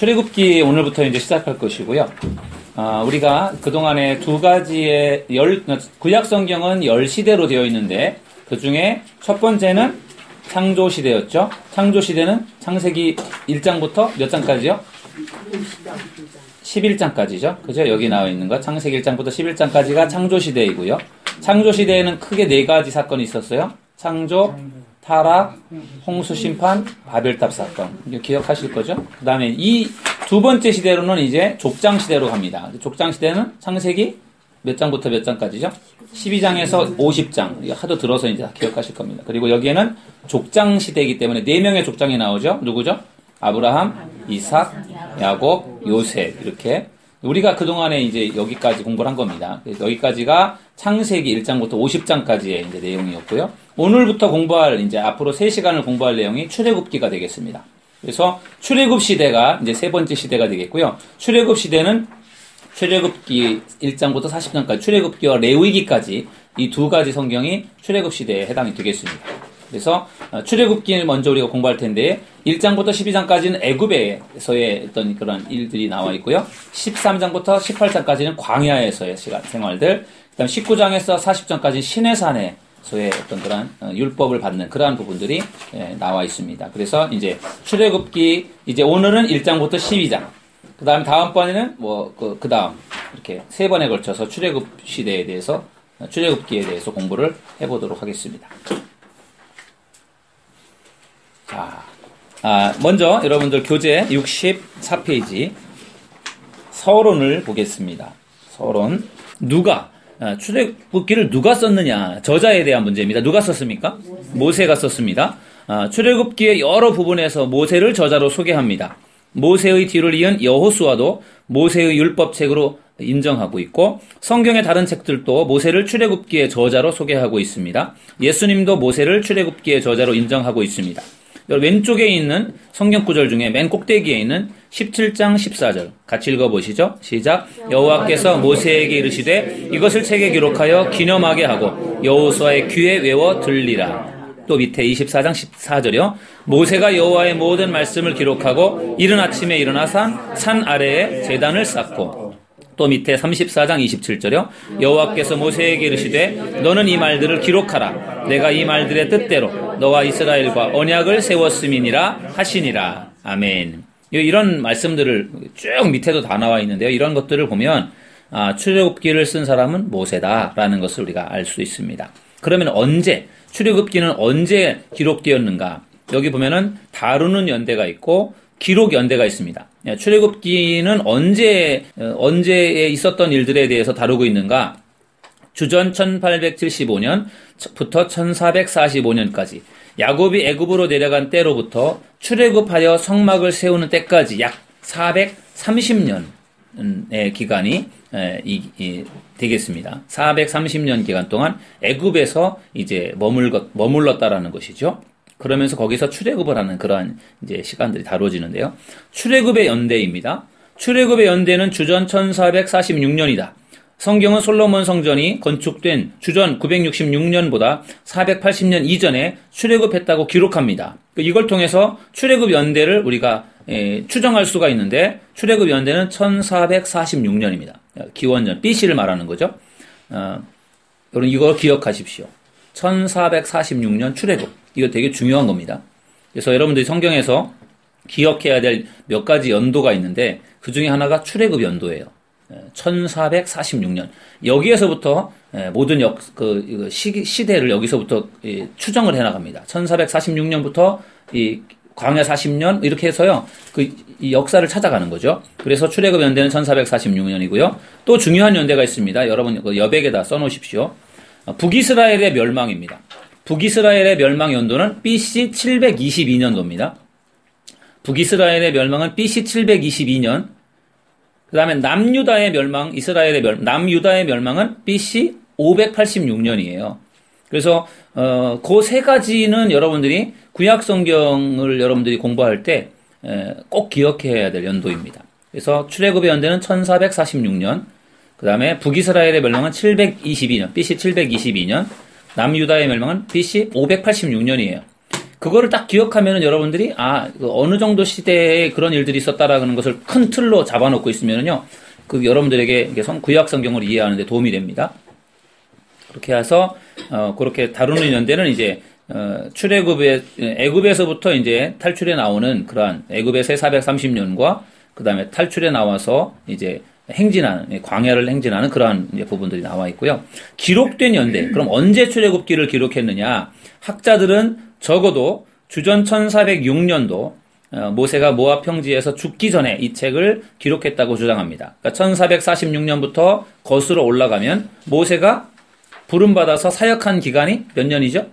출애굽기 오늘부터 이제 시작할 것이고요. 우리가 그동안에 두 가지의 구약 성경은 10시대로 되어 있는데 그 중에 첫 번째는 창조시대였죠. 창조시대는 창세기 1장부터 몇 장까지요? 11장까지죠. 그죠? 여기 나와 있는 거. 창세기 1장부터 11장까지가 창조시대이고요. 창조시대에는 크게 네 가지 사건이 있었어요. 창조, 타락, 홍수심판, 바벨탑 사건. 이거 기억하실 거죠? 그 다음에 이 두 번째 시대로는 이제 족장시대로 갑니다. 족장시대는 창세기 몇 장부터 몇 장까지죠? 12장에서 50장. 하도 들어서 이제 다 기억하실 겁니다. 그리고 여기에는 족장시대이기 때문에 4명의 족장이 나오죠? 누구죠? 아브라함, 이삭, 야곱, 요셉. 이렇게. 우리가 그동안에 이제 여기까지 공부를 한 겁니다. 여기까지가 창세기 1장부터 50장까지의 이제 내용이었고요. 오늘부터 공부할, 이제 앞으로 3시간을 공부할 내용이 출애굽기가 되겠습니다. 그래서 출애굽 시대가 이제 세 번째 시대가 되겠고요. 출애굽 시대는 출애굽기 1장부터 40장까지, 출애굽기와 레위기까지 이 두 가지 성경이 출애굽 시대에 해당이 되겠습니다. 그래서 출애굽기를 먼저 우리가 공부할 텐데 1장부터 12장까지는 애굽에서의 어떤 그런 일들이 나와 있고요. 13장부터 18장까지는 광야에서의 생활들, 그다음 19장에서 40장까지 시내산에서의 어떤 그런 율법을 받는 그러한 부분들이 나와 있습니다. 그래서 이제 출애굽기 이제 오늘은 1장부터 12장, 그다음 다음번에는 그 다음 이렇게 세 번에 걸쳐서 출애굽 시대에 대해서 출애굽기에 대해서 공부를 해보도록 하겠습니다. 자, 먼저 여러분들 교재 64페이지 서론을 보겠습니다. 서론. 출애굽기를 누가 썼느냐? 저자에 대한 문제입니다. 누가 썼습니까? 모세가 썼습니다. 출애굽기의 여러 부분에서 모세를 저자로 소개합니다. 모세의 뒤를 이은 여호수아도 모세의 율법책으로 인정하고 있고, 성경의 다른 책들도 모세를 출애굽기의 저자로 소개하고 있습니다. 예수님도 모세를 출애굽기의 저자로 인정하고 있습니다. 왼쪽에 있는 성경 구절 중에 맨 꼭대기에 있는 17장 14절 같이 읽어보시죠. 시작. 여호와께서 모세에게 이르시되 이것을 책에 기록하여 기념하게 하고 여호수아의 귀에 외워 들리라. 또 밑에 24장 14절이요. 모세가 여호와의 모든 말씀을 기록하고 이른 아침에 일어나 산 아래에 제단을 쌓고, 또 밑에 34장 27절이요. 여호와께서 모세에게 이르시되 너는 이 말들을 기록하라. 내가 이 말들의 뜻대로 너와 이스라엘과 언약을 세웠음이니라 하시니라. 아멘. 이런 말씀들을 쭉 밑에도 다 나와 있는데요. 이런 것들을 보면 출애굽기를 쓴 사람은 모세다라는 것을 우리가 알 수 있습니다. 그러면 출애굽기는 언제 기록되었는가? 여기 보면은 다루는 연대가 있고 기록 연대가 있습니다. 출애굽기는 언제에 있었던 일들에 대해서 다루고 있는가? 주전 1875년부터 1445년까지 야곱이 애굽으로 내려간 때로부터 출애굽하여 성막을 세우는 때까지 약 430년의 기간이 되겠습니다. 430년 기간 동안 애굽에서 이제 머물렀다라는 것이죠. 그러면서 거기서 출애굽을 하는 그러한 이제 시간들이 다뤄지는데요. 출애굽의 연대입니다. 출애굽의 연대는 주전 1446년이다. 성경은 솔로몬 성전이 건축된 주전 966년보다 480년 이전에 출애굽했다고 기록합니다. 이걸 통해서 출애굽 연대를 우리가 추정할 수가 있는데, 출애굽 연대는 1446년입니다. 기원전 BC를 말하는 거죠. 여러분 이거 기억하십시오. 1446년 출애굽. 이거 되게 중요한 겁니다. 그래서 여러분들이 성경에서 기억해야 될 몇 가지 연도가 있는데 그 중에 하나가 출애굽 연도예요. 1446년. 여기에서부터 모든 시대를 여기서부터 추정을 해나갑니다. 1446년부터 이 광야 40년 이렇게 해서요. 이 역사를 찾아가는 거죠. 그래서 출애굽 연대는 1446년이고요. 또 중요한 연대가 있습니다. 여러분 여백에다 써놓으십시오. 북이스라엘의 멸망입니다. 북이스라엘의 멸망 연도는 BC 722년도입니다. 북이스라엘의 멸망은 BC 722년. 그 다음에 남유다의 멸망은 BC 586년이에요. 그래서 그 세 가지는 여러분들이 구약 성경을 여러분들이 공부할 때 꼭 기억해야 될 연도입니다. 그래서 출애굽의 연대는 1446년, 그 다음에 북이스라엘의 멸망은 722년, BC 722년, 남유다의 멸망은 BC 586년이에요. 그거를 딱 기억하면은 여러분들이 어느 정도 시대에 그런 일들이 있었다라는 것을 큰 틀로 잡아놓고 있으면은요, 그 여러분들에게 이게 구약 성경을 이해하는데 도움이 됩니다. 그렇게 해서 그렇게 다루는 연대는 이제 출애굽의 애굽에서부터 이제 탈출해 나오는 그러한 애굽에서의 430년과 그다음에 탈출해 나와서 이제 행진하는 광야를 행진하는 그러한 이제 부분들이 나와 있고요. 기록된 연대. 그럼 언제 출애굽기를 기록했느냐? 학자들은 적어도 주전 1406년도 모세가 모압 평지에서 죽기 전에 이 책을 기록했다고 주장합니다. 그러니까 1446년부터 거슬러 올라가면 모세가 부름받아서 사역한 기간이 몇 년이죠?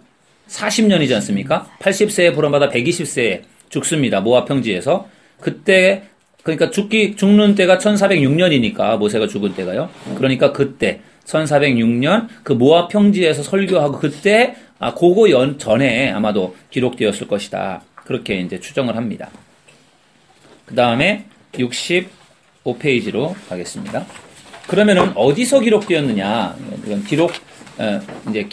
40년이지 않습니까? 80세에 부름받아 120세에 죽습니다. 모압 평지에서. 그때 그러니까 죽는 때가 1406년이니까 모세가 죽은 때가요. 그러니까 그때 1406년 그 모압 평지에서 설교하고 그때 그거 전에 아마도 기록되었을 것이다. 그렇게 이제 추정을 합니다. 그 다음에 65페이지로 가겠습니다. 그러면은 어디서 기록되었느냐? 이건 이제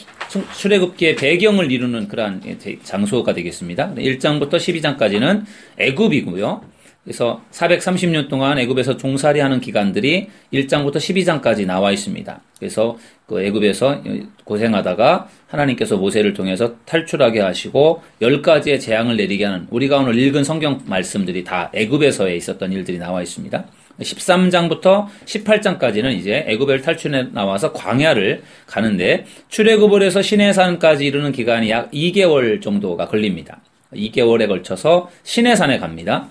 출애굽기의 배경을 이루는 그러한 장소가 되겠습니다. 1장부터 12장까지는 애굽이고요. 그래서 430년 동안 애굽에서 종살이하는 기간들이 1장부터 12장까지 나와 있습니다. 그래서 그 애굽에서 고생하다가 하나님께서 모세를 통해서 탈출하게 하시고 10가지의 재앙을 내리게 하는 우리가 오늘 읽은 성경 말씀들이 다 애굽에서에 있었던 일들이 나와 있습니다. 13장부터 18장까지는 이제 애굽을 탈출해 나와서 광야를 가는데 출애굽을 해서 시내산까지 이르는 기간이 약 2개월 정도가 걸립니다. 2개월에 걸쳐서 시내산에 갑니다.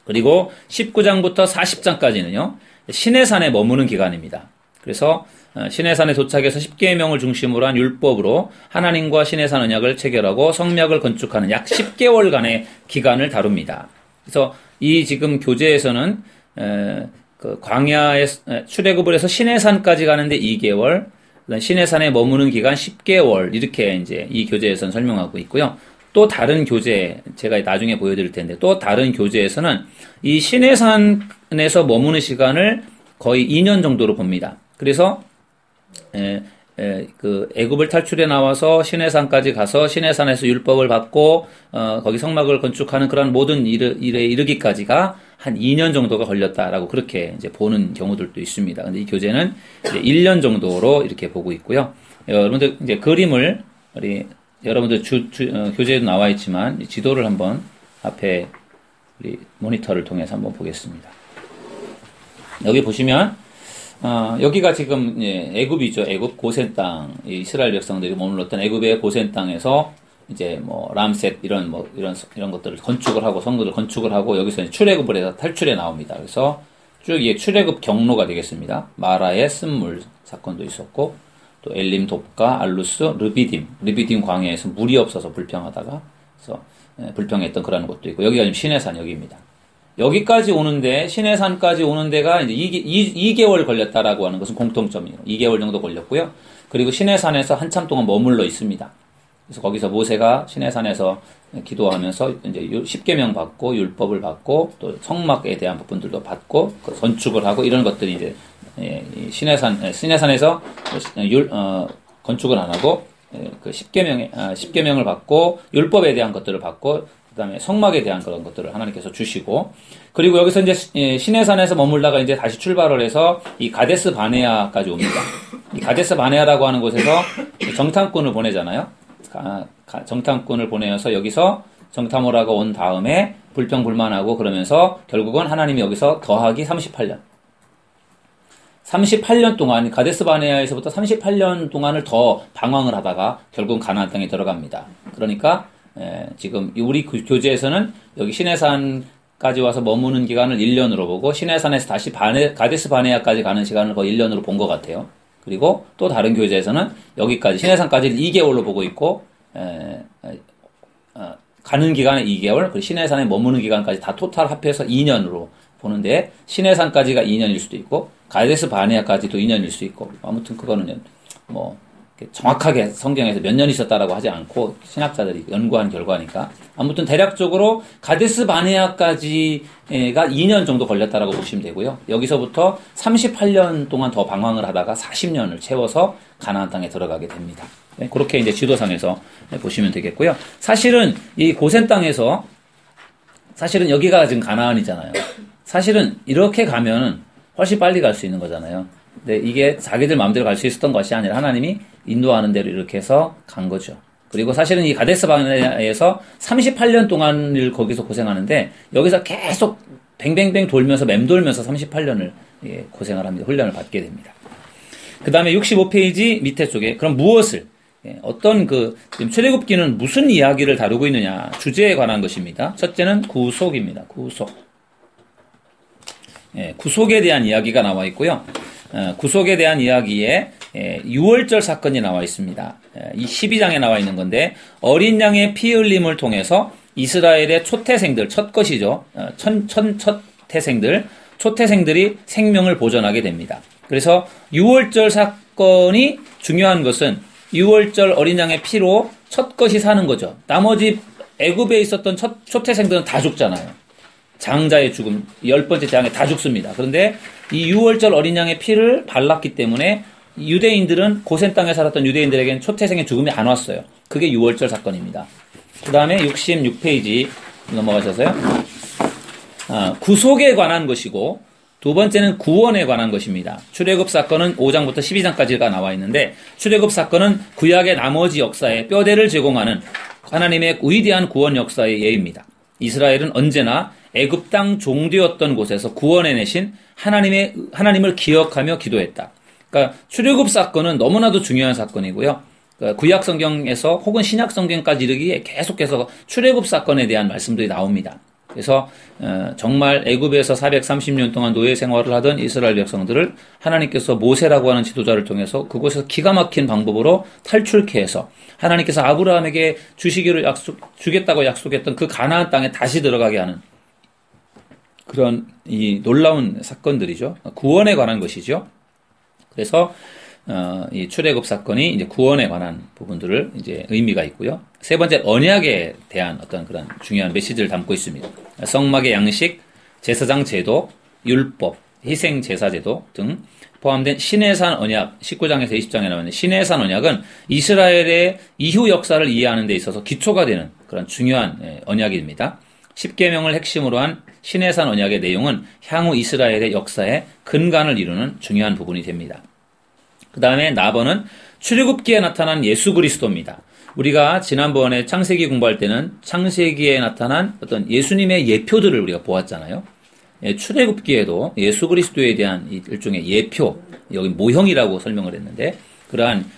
그리고 19장부터 40장까지는요. 시내산에 머무는 기간입니다. 그래서 시내산에 도착해서 십계명을 중심으로 한 율법으로 하나님과 시내산 언약을 체결하고 성막을 건축하는 약 10개월간의 기간을 다룹니다. 그래서 이 지금 교재에서는 그 광야에 출애굽을 해서 시내산까지 가는데 2개월, 시내산에 머무는 기간 10개월 이렇게 이제 이 교재에서는 설명하고 있고요. 또 다른 교재 제가 나중에 보여드릴 텐데 또 다른 교재에서는 이 시내산에서 머무는 시간을 거의 2년 정도로 봅니다. 그래서 그 애굽을 탈출해 나와서 시내산까지 가서 시내산에서 율법을 받고 거기 성막을 건축하는 그런 모든 일에 이르기까지가 한 2년 정도가 걸렸다라고 그렇게 이제 보는 경우들도 있습니다. 근데 이 교재는 이제 1년 정도로 이렇게 보고 있고요. 여러분들 이제 그림을 여러분들 교재에도 나와 있지만 지도를 한번 앞에 우리 모니터를 통해서 한번 보겠습니다. 여기 보시면 여기가 지금 애굽이죠. 애굽 고센 땅, 이스라엘 백성들이 머물렀던 애굽의 고센 땅에서 이제 뭐 람셋 이런 것들을 건축을 하고 성들을 건축을 하고 여기서 출애굽을 해서 탈출해 나옵니다. 그래서 쭉 이게 출애굽 경로가 되겠습니다. 마라의 쓴물 사건도 있었고 또 엘림 돕가 알루스 르비딤 광야에서 물이 없어서 불평하다가 그래서 불평했던 그런 것도 있고 여기가 지금 시내산 여기입니다. 여기까지 오는데 시내산까지 오는 데가 이제 2개월 걸렸다라고 하는 것은 공통점이에요. 2개월 정도 걸렸고요. 그리고 시내산에서 한참 동안 머물러 있습니다. 그래서 거기서 모세가 시내산에서 기도하면서 이제 십계명 받고 율법을 받고 또 성막에 대한 부분들도 받고 건축을 하고 이런 것들이 이제 시내산에서 건축을 안 하고 그 십계명을 받고 율법에 대한 것들을 받고 그다음에 성막에 대한 그런 것들을 하나님께서 주시고 그리고 여기서 이제 시내산에서 머물다가 이제 다시 출발을 해서 이 가데스 바네아까지 옵니다. 이 가데스 바네아라고 하는 곳에서 정탐꾼을 보내잖아요. 정탐꾼을 보내서 여기서 정탐을 하고 온 다음에 불평불만하고 그러면서 결국은 하나님이 여기서 더하기 38년 동안 가데스 바네아에서부터 38년 동안을 더 방황을 하다가 결국은 가나안 땅에 들어갑니다. 그러니까 지금 우리 교재에서는 여기 시내산까지 와서 머무는 기간을 1년으로 보고 시내산에서 다시 가데스 바네아까지 가는 시간을 거의 1년으로 본 것 같아요. 그리고 또 다른 교재에서는 여기까지 시내산까지를 2개월로 보고 있고 가는 기간은 2개월 그리고 시내산에 머무는 기간까지 다 토탈 합해서 2년으로 보는데 시내산까지가 2년일 수도 있고 가데스 바네아까지도 2년일 수 있고 아무튼 그거는 뭐 정확하게 성경에서 몇 년 있었다라고 하지 않고 신학자들이 연구한 결과니까 아무튼 대략적으로 가데스 바네아까지가 2년 정도 걸렸다라고 보시면 되고요. 여기서부터 38년 동안 더 방황을 하다가 40년을 채워서 가나안 땅에 들어가게 됩니다. 네, 그렇게 이제 지도상에서 보시면 되겠고요. 사실은 이 고센 땅에서 사실은 여기가 지금 가나안이잖아요. 사실은 이렇게 가면 훨씬 빨리 갈 수 있는 거잖아요. 근데 이게 자기들 마음대로 갈 수 있었던 것이 아니라 하나님이 인도하는 대로 이렇게 해서 간 거죠. 그리고 사실은 이 가데스 바네아에서 38년 동안을 거기서 고생하는데 여기서 계속 뱅뱅뱅 돌면서 맴돌면서 38년을 고생을 합니다. 훈련을 받게 됩니다. 그 다음에 65페이지 밑에 쪽에 그럼 무엇을 어떤 지금 출애굽기는 무슨 이야기를 다루고 있느냐 주제에 관한 것입니다. 첫째는 구속입니다. 구속에 대한 이야기가 나와 있고요. 구속에 대한 이야기에 유월절 사건이 나와 있습니다. 이 12장에 나와 있는 건데 어린 양의 피 흘림을 통해서 이스라엘의 초태생들, 첫 것이죠. 초태생들이 생명을 보존하게 됩니다. 그래서 유월절 사건이 중요한 것은 유월절 어린 양의 피로 첫 것이 사는 거죠. 나머지 애굽에 있었던 초태생들은 다 죽잖아요. 장자의 죽음, 10번째 재앙에 다 죽습니다. 그런데 이 유월절 어린 양의 피를 발랐기 때문에 유대인들은 고센 땅에 살았던 유대인들에게는 초태생의 죽음이 안 왔어요. 그게 유월절 사건입니다. 그 다음에 66페이지 넘어가셔서요. 구속에 관한 것이고 두 번째는 구원에 관한 것입니다. 출애굽 사건은 5장부터 12장까지가 나와 있는데 출애굽 사건은 구약의 나머지 역사에 뼈대를 제공하는 하나님의 위대한 구원 역사의 예입니다. 이스라엘은 언제나 애굽 땅 종되었던 곳에서 구원해내신 하나님을 기억하며 기도했다. 그러니까 출애굽 사건은 너무나도 중요한 사건이고요. 그러니까 구약 성경에서 혹은 신약 성경까지 이르기에 계속해서 출애굽 사건에 대한 말씀들이 나옵니다. 그래서 정말 애굽에서 430년 동안 노예 생활을 하던 이스라엘 백성들을 하나님께서 모세라고 하는 지도자를 통해서 그곳에서 기가 막힌 방법으로 탈출케 해서 하나님께서 아브라함에게 주겠다고 약속했던 그 가나안 땅에 다시 들어가게 하는 그런 이 놀라운 사건들이죠. 구원에 관한 것이죠. 그래서 이 출애굽 사건이 이제 구원에 관한 부분들을 이제 의미가 있고요. 세 번째 언약에 대한 어떤 그런 중요한 메시지를 담고 있습니다. 성막의 양식, 제사장 제도, 율법, 희생 제사 제도 등 포함된 시내산 언약 19장에서 20장에 나오는 시내산 언약은 이스라엘의 이후 역사를 이해하는 데 있어서 기초가 되는 그런 중요한 언약입니다. 10계명을 핵심으로 한 시내산 언약의 내용은 향후 이스라엘의 역사의 근간을 이루는 중요한 부분이 됩니다. 그 다음에 나번은 출애굽기에 나타난 예수 그리스도입니다. 우리가 지난번에 창세기 공부할 때는 창세기에 나타난 어떤 예수님의 예표들을 우리가 보았잖아요. 출애굽기에도 예수 그리스도에 대한 일종의 예표, 여기 모형이라고 설명을 했는데 그러한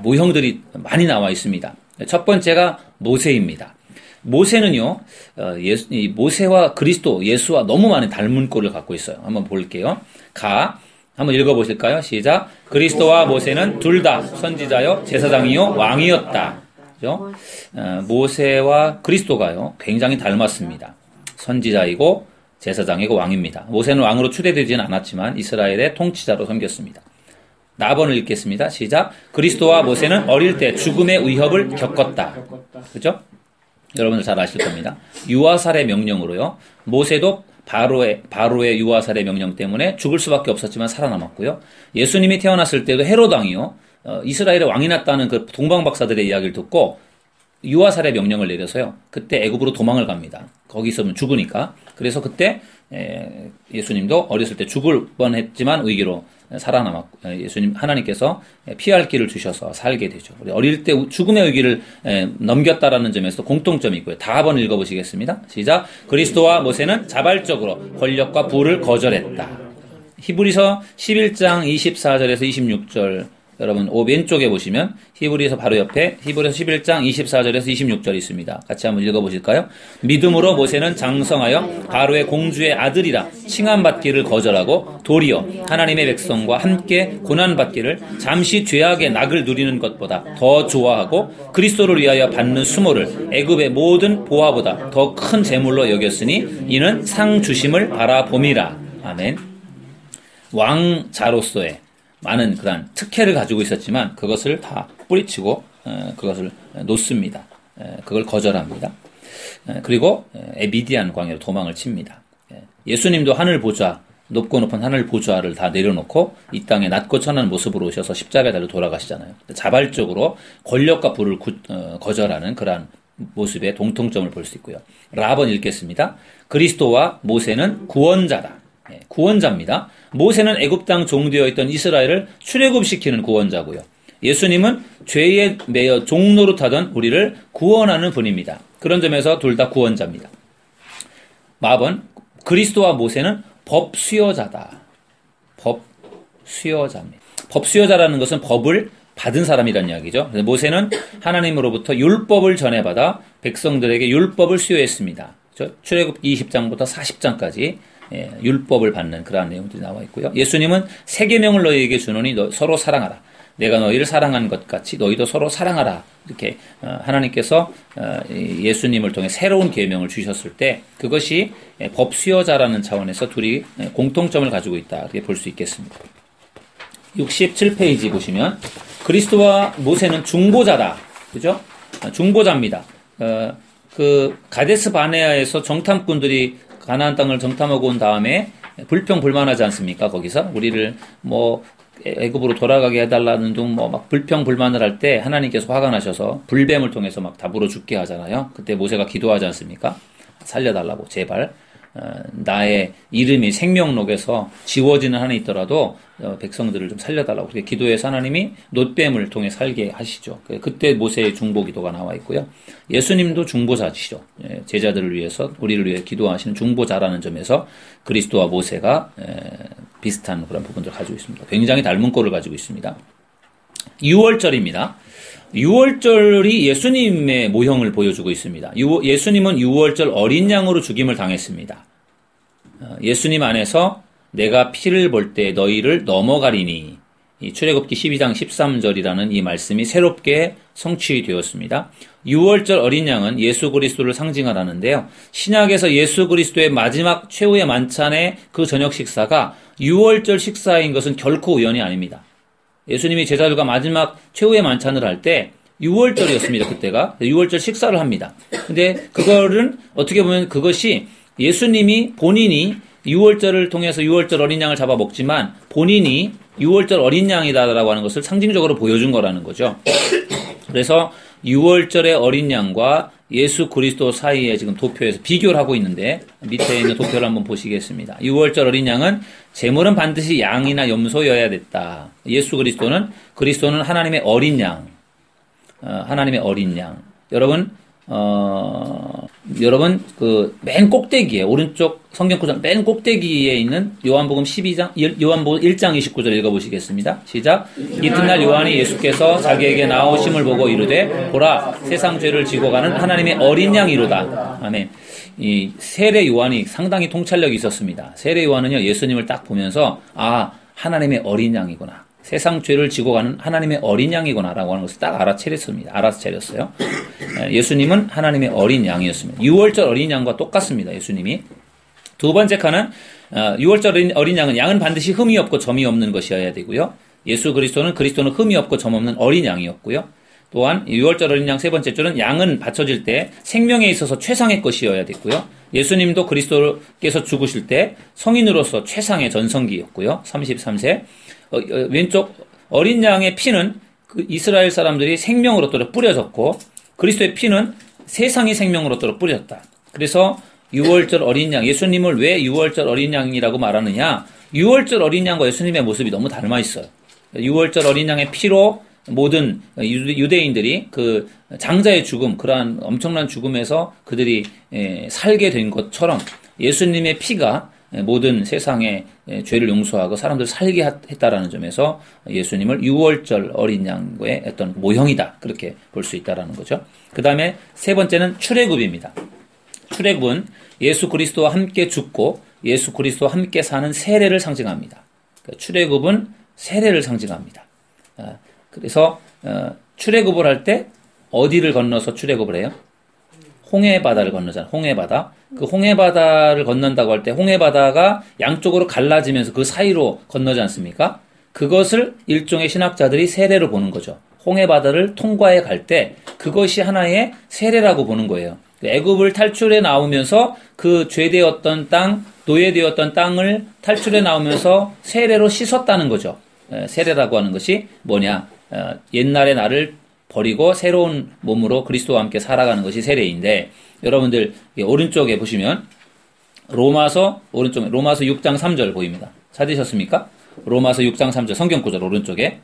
모형들이 많이 나와 있습니다. 첫 번째가 모세입니다. 모세는요, 모세와 그리스도, 예수와 너무 많은 닮은 꼴을 갖고 있어요. 한번 볼게요. 한번 읽어보실까요? 시작. 그리스도와 모세는 둘 다 선지자요, 제사장이요, 왕이었다. 그죠? 모세와 그리스도가요, 굉장히 닮았습니다. 선지자이고, 제사장이고, 왕입니다. 모세는 왕으로 추대되지는 않았지만, 이스라엘의 통치자로 섬겼습니다. 나번을 읽겠습니다. 시작. 그리스도와 모세는 어릴 때 죽음의 위협을 겪었다. 그죠? 여러분들 잘 아실 겁니다. 유아살의 명령으로요, 모세도 바로의 유아살의 명령 때문에 죽을 수밖에 없었지만 살아남았고요. 예수님이 태어났을 때도 헤롯 왕이요, 이스라엘의 왕이 났다는 그 동방박사들의 이야기를 듣고 유아살의 명령을 내려서요, 그때 애굽으로 도망을 갑니다. 거기 있으면 죽으니까. 그래서 그때 예수님도 어렸을 때 죽을 뻔했지만 위기로 살아남았고, 하나님께서 피할 길을 주셔서 살게 되죠. 어릴 때 죽음의 위기를 넘겼다라는 점에서 공통점이 있고요. 다 한번 읽어보시겠습니다. 시작. 그리스도와 모세는 자발적으로 권력과 부를 거절했다. 히브리서 11장 24절에서 26절, 여러분 왼쪽에 보시면 히브리서 바로 옆에 히브리서 11장 24절에서 26절이 있습니다. 같이 한번 읽어보실까요? 믿음으로 모세는 장성하여 바로의 공주의 아들이라 칭함받기를 거절하고 도리어 하나님의 백성과 함께 고난받기를 잠시 죄악의 낙을 누리는 것보다 더 좋아하고 그리스도를 위하여 받는 수모를 애굽의 모든 보화보다 더 큰 재물로 여겼으니 이는 상 주심을 바라봄이라. 아멘. 왕자로서의 많은 그런 특혜를 가지고 있었지만 그것을 다 뿌리치고 그것을 놓습니다. 그걸 거절합니다. 그리고 미디안 광야로 도망을 칩니다. 예수님도 하늘 보좌, 높고 높은 하늘 보좌를 다 내려놓고 이 땅에 낮고 천한 모습으로 오셔서 십자가에 달려 돌아가시잖아요. 자발적으로 권력과 부를 거절하는 그러한 모습의 동통점을 볼 수 있고요. 라번 읽겠습니다. 그리스도와 모세는 구원자다. 구원자입니다. 모세는 애굽 땅 종되어 있던 이스라엘을 출애굽시키는 구원자고요. 예수님은 죄에 매여 종노릇하던 우리를 구원하는 분입니다. 그런 점에서 둘 다 구원자입니다. 마번 그리스도와 모세는 법수여자다. 법수여자입니다. 법수여자라는 것은 법을 받은 사람이라는 이야기죠. 모세는 하나님으로부터 율법을 전해받아 백성들에게 율법을 수여했습니다. 출애굽기 20장부터 40장까지 율법을 받는 그러한 내용들이 나와 있고요. 예수님은 새 계명을 너희에게 주노니 서로 사랑하라. 내가 너희를 사랑한 것 같이 너희도 서로 사랑하라. 이렇게 하나님께서 예수님을 통해 새로운 계명을 주셨을 때 그것이 법 수여자라는 차원에서 둘이 공통점을 가지고 있다. 이렇게 볼 수 있겠습니다. 67페이지 보시면 그리스도와 모세는 중보자다. 그죠? 중보자입니다. 그 가데스 바네아에서 정탐꾼들이 가나안 땅을 정탐하고 온 다음에 불평불만하지 않습니까? 거기서 우리를 애굽으로 돌아가게 해달라는 등 막 불평불만을 할 때 하나님께서 화가 나셔서 불뱀을 통해서 막 다 물어 죽게 하잖아요. 그때 모세가 기도하지 않습니까? 살려달라고 제발 나의 이름이 생명록에서 지워지는 한이 있더라도 백성들을 좀 살려달라고 그렇게 기도해서 하나님이 놋뱀을 통해 살게 하시죠. 그때 모세의 중보 기도가 나와 있고요. 예수님도 중보자시죠. 제자들을 위해서 우리를 위해 기도하시는 중보자라는 점에서 그리스도와 모세가 비슷한 그런 부분들을 가지고 있습니다. 굉장히 닮은 꼴을 가지고 있습니다. 6월절입니다. 6월절이 예수님의 모형을 보여주고 있습니다. 예수님은 6월절 어린 양으로 죽임을 당했습니다. 예수님 안에서 내가 피를 볼 때 너희를 넘어가리니 이 출애굽기 12장 13절이라는 이 말씀이 새롭게 성취되었습니다. 6월절 어린 양은 예수 그리스도를 상징하라는데요. 신약에서 예수 그리스도의 마지막 최후의 만찬의 그 저녁 식사가 6월절 식사인 것은 결코 우연이 아닙니다. 예수님이 제자들과 마지막 최후의 만찬을 할 때 6월절이었습니다. 그때가 6월절 식사를 합니다. 근데 그거는 어떻게 보면 그것이 예수님이 본인이 6월절을 통해서 6월절 어린 양을 잡아 먹지만 본인이 6월절 어린 양이다라고 하는 것을 상징적으로 보여준 거라는 거죠. 그래서 6월절의 어린 양과 예수 그리스도 사이에 지금 도표에서 비교를 하고 있는데 밑에 있는 도표를 한번 보시겠습니다. 6월절 어린 양은 제물은 반드시 양이나 염소여야 됐다. 예수 그리스도는 하나님의 어린 양. 하나님의 어린 양. 여러분 그 맨 꼭대기에 오른쪽 성경 구절 맨 꼭대기에 있는 요한복음 1장 29절 읽어보시겠습니다. 시작. 이튿날 요한이 예수께서 자기에게 나오심을 보고 이르되 보라 세상 죄를 지고 가는 하나님의 어린 양이로다. 아멘. 이 세례 요한이 상당히 통찰력이 있었습니다. 세례 요한은요 예수님을 딱 보면서 하나님의 어린 양이구나. 세상 죄를 지고 가는 하나님의 어린 양이구나라고 하는 것을 딱 알아차렸어요. 예수님은 하나님의 어린 양이었습니다. 6월절 어린 양과 똑같습니다. 예수님이. 두 번째 칸은 6월절 어린 양은 반드시 흠이 없고 점이 없는 것이어야 되고요. 예수 그리스도는 흠이 없고 점 없는 어린 양이었고요. 또한 6월절 어린 양 세 번째 줄은 양은 바쳐질 때 생명에 있어서 최상의 것이어야 됐고요. 예수님도 그리스도께서 죽으실 때 성인으로서 최상의 전성기였고요. 33세. 왼쪽 어린 양의 피는 그 이스라엘 사람들이 생명으로 또록 뿌려졌고 그리스도의 피는 세상의 생명으로 또록 뿌려졌다. 그래서 6월절 어린 양, 예수님을 왜 6월절 어린 양이라고 말하느냐? 6월절 어린 양과 예수님의 모습이 너무 닮아 있어요. 6월절 어린 양의 피로 모든 유대인들이 그 장자의 죽음, 그러한 엄청난 죽음에서 그들이 살게 된 것처럼 예수님의 피가 모든 세상의 죄를 용서하고 사람들을 살게 했다라는 점에서 예수님을 6월절 어린 양의 어떤 모형이다. 그렇게 볼 수 있다라는 거죠. 그 다음에 세 번째는 출애굽입니다. 출애굽은 예수 그리스도와 함께 죽고 예수 그리스도와 함께 사는 세례를 상징합니다. 출애굽은 세례를 상징합니다. 그래서 출애굽을 할 때 어디를 건너서 출애굽을 해요? 홍해바다를 건너잖아요. 홍해바다. 그 홍해바다를 건넌다고 할 때 홍해바다가 양쪽으로 갈라지면서 그 사이로 건너지 않습니까? 그것을 일종의 신학자들이 세례로 보는 거죠. 홍해 바다를 통과해 갈 때 그것이 하나의 세례라고 보는 거예요. 애굽을 탈출해 나오면서 그 죄되었던 땅, 노예되었던 땅을 탈출해 나오면서 세례로 씻었다는 거죠. 세례라고 하는 것이 뭐냐? 옛날의 나를 버리고 새로운 몸으로 그리스도와 함께 살아가는 것이 세례인데, 여러분들 오른쪽에 보시면 로마서 오른쪽에 로마서 6장 3절 보입니다. 찾으셨습니까? 로마서 6장 3절 성경 구절 오른쪽에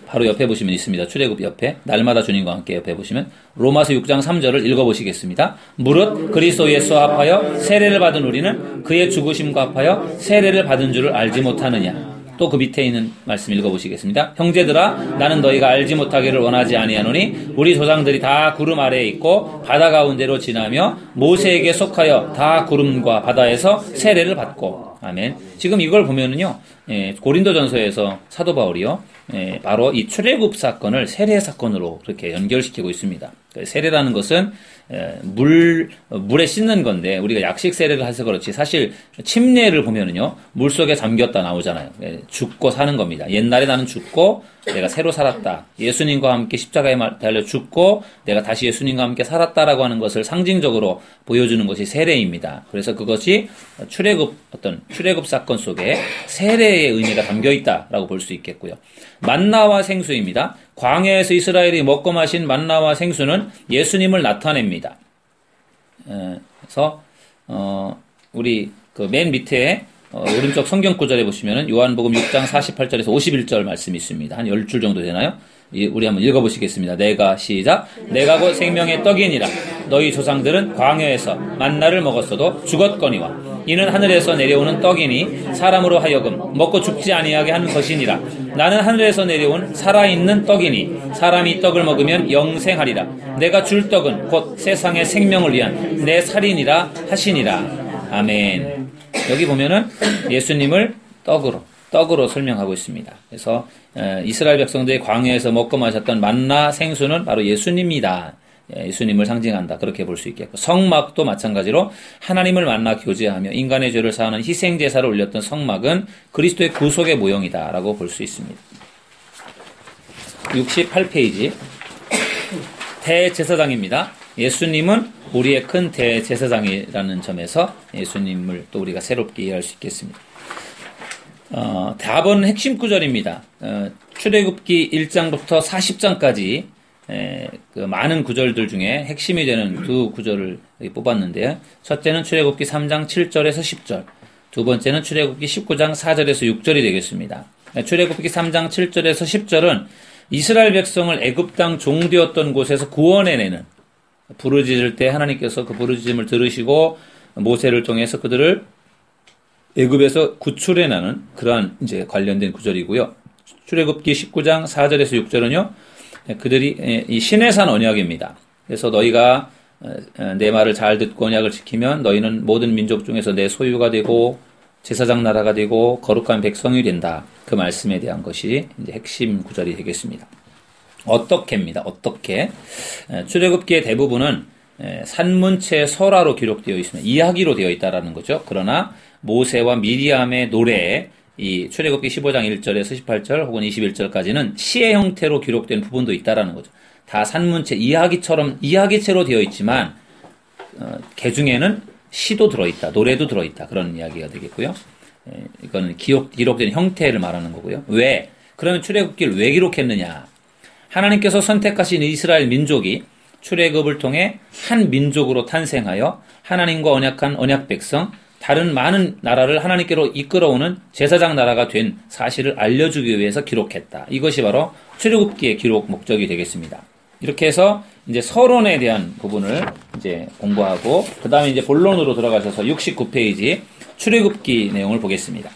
바로 옆에 보시면 있습니다. 출애굽 옆에 날마다 주님과 함께 옆에 보시면 로마서 6장 3절을 읽어보시겠습니다. 무릇 그리스도 예수와 합하여 세례를 받은 우리는 그의 죽으심과 합하여 세례를 받은 줄을 알지 못하느냐. 또 그 밑에 있는 말씀 읽어보시겠습니다. 형제들아 나는 너희가 알지 못하기를 원하지 아니하노니 우리 조상들이 다 구름 아래에 있고 바다 가운데로 지나며 모세에게 속하여 다 구름과 바다에서 세례를 받고. 아멘. 지금 이걸 보면은요, 고린도전서에서 사도 바울이요, 바로 이 출애굽 사건을 세례 사건으로 그렇게 연결시키고 있습니다. 세례라는 것은 물에 씻는 건데, 우리가 약식 세례를 해서 그렇지 사실 침례를 보면은요 물 속에 잠겼다 나오잖아요. 죽고 사는 겁니다. 옛날에 나는 죽고 내가 새로 살았다. 예수님과 함께 십자가에 달려 죽고 내가 다시 예수님과 함께 살았다라고 하는 것을 상징적으로 보여주는 것이 세례입니다. 그래서 그것이 어떤 출애굽 사건 속에 세례의 의미가 담겨 있다라고 볼 수 있겠고요. 만나와 생수입니다. 광야에서 이스라엘이 먹고 마신 만나와 생수는 예수님을 나타냅니다. 그래서 우리 그 맨 밑에 오른쪽 성경 구절에 보시면은 요한복음 6장 48절에서 51절 말씀이 있습니다. 한 10줄 정도 되나요? 우리 한번 읽어보시겠습니다. 시작. 내가 곧 생명의 떡이니라. 너희 조상들은 광야에서 만나를 먹었어도 죽었거니와 이는 하늘에서 내려오는 떡이니 사람으로 하여금 먹고 죽지 아니하게 하는 것이니라. 나는 하늘에서 내려온 살아있는 떡이니 사람이 떡을 먹으면 영생하리라. 내가 줄 떡은 곧 세상의 생명을 위한 내 살이니라 하시니라. 아멘. 여기 보면은 예수님을 떡으로 설명하고 있습니다. 그래서 이스라엘 백성들이 광야에서 먹고 마셨던 만나 생수는 바로 예수님이다. 예수님을 상징한다. 그렇게 볼 수 있겠고, 성막도 마찬가지로 하나님을 만나 교제하며 인간의 죄를 사하는 희생제사를 올렸던 성막은 그리스도의 구속의 모형이다 라고 볼 수 있습니다. 68페이지 대제사장입니다. 예수님은 우리의 큰 대제사장이라는 점에서 예수님을 또 우리가 새롭게 이해할 수 있겠습니다. 답은 핵심 구절입니다. 출애굽기 1장부터 40장까지 그 많은 구절들 중에 핵심이 되는 두 구절을 뽑았는데요. 첫째는 출애굽기 3장 7절에서 10절, 두 번째는 출애굽기 19장 4절에서 6절이 되겠습니다. 출애굽기 3장 7절에서 10절은 이스라엘 백성을 애굽 땅 종되었던 곳에서 구원해내는, 부르짖을 때 하나님께서 그 부르짖음을 들으시고 모세를 통해서 그들을 애굽에서 구출해내는 그러한 이제 관련된 구절이고요. 출애굽기 19장 4절에서 6절은요, 그들이 이 시내산 언약입니다. 그래서 너희가 내 말을 잘 듣고 언약을 지키면 너희는 모든 민족 중에서 내 소유가 되고 제사장 나라가 되고 거룩한 백성이 된다. 그 말씀에 대한 것이 이제 핵심 구절이 되겠습니다. 어떻게입니다. 어떻게? 출애굽기의 대부분은 산문체 설화로 기록되어 있습니다. 이야기로 되어 있다라는 거죠. 그러나 모세와 미리암의 노래에 이 출애굽기 15장 1절에서 18절 혹은 21절까지는 시의 형태로 기록된 부분도 있다라는 거죠. 다 산문체, 이야기체로 되어 있지만 개중에는 시도 들어있다, 노래도 들어있다, 그런 이야기가 되겠고요. 이거는 기록된 형태를 말하는 거고요. 왜? 그러면 출애굽기를 왜 기록했느냐? 하나님께서 선택하신 이스라엘 민족이 출애굽을 통해 한 민족으로 탄생하여 하나님과 언약한 언약 백성, 다른 많은 나라를 하나님께로 이끌어오는 제사장 나라가 된 사실을 알려주기 위해서 기록했다. 이것이 바로 출애굽기의 기록 목적이 되겠습니다. 이렇게 해서 이제 서론에 대한 부분을 이제 공부하고, 그 다음에 이제 본론으로 들어가셔서 69페이지 출애굽기 내용을 보겠습니다.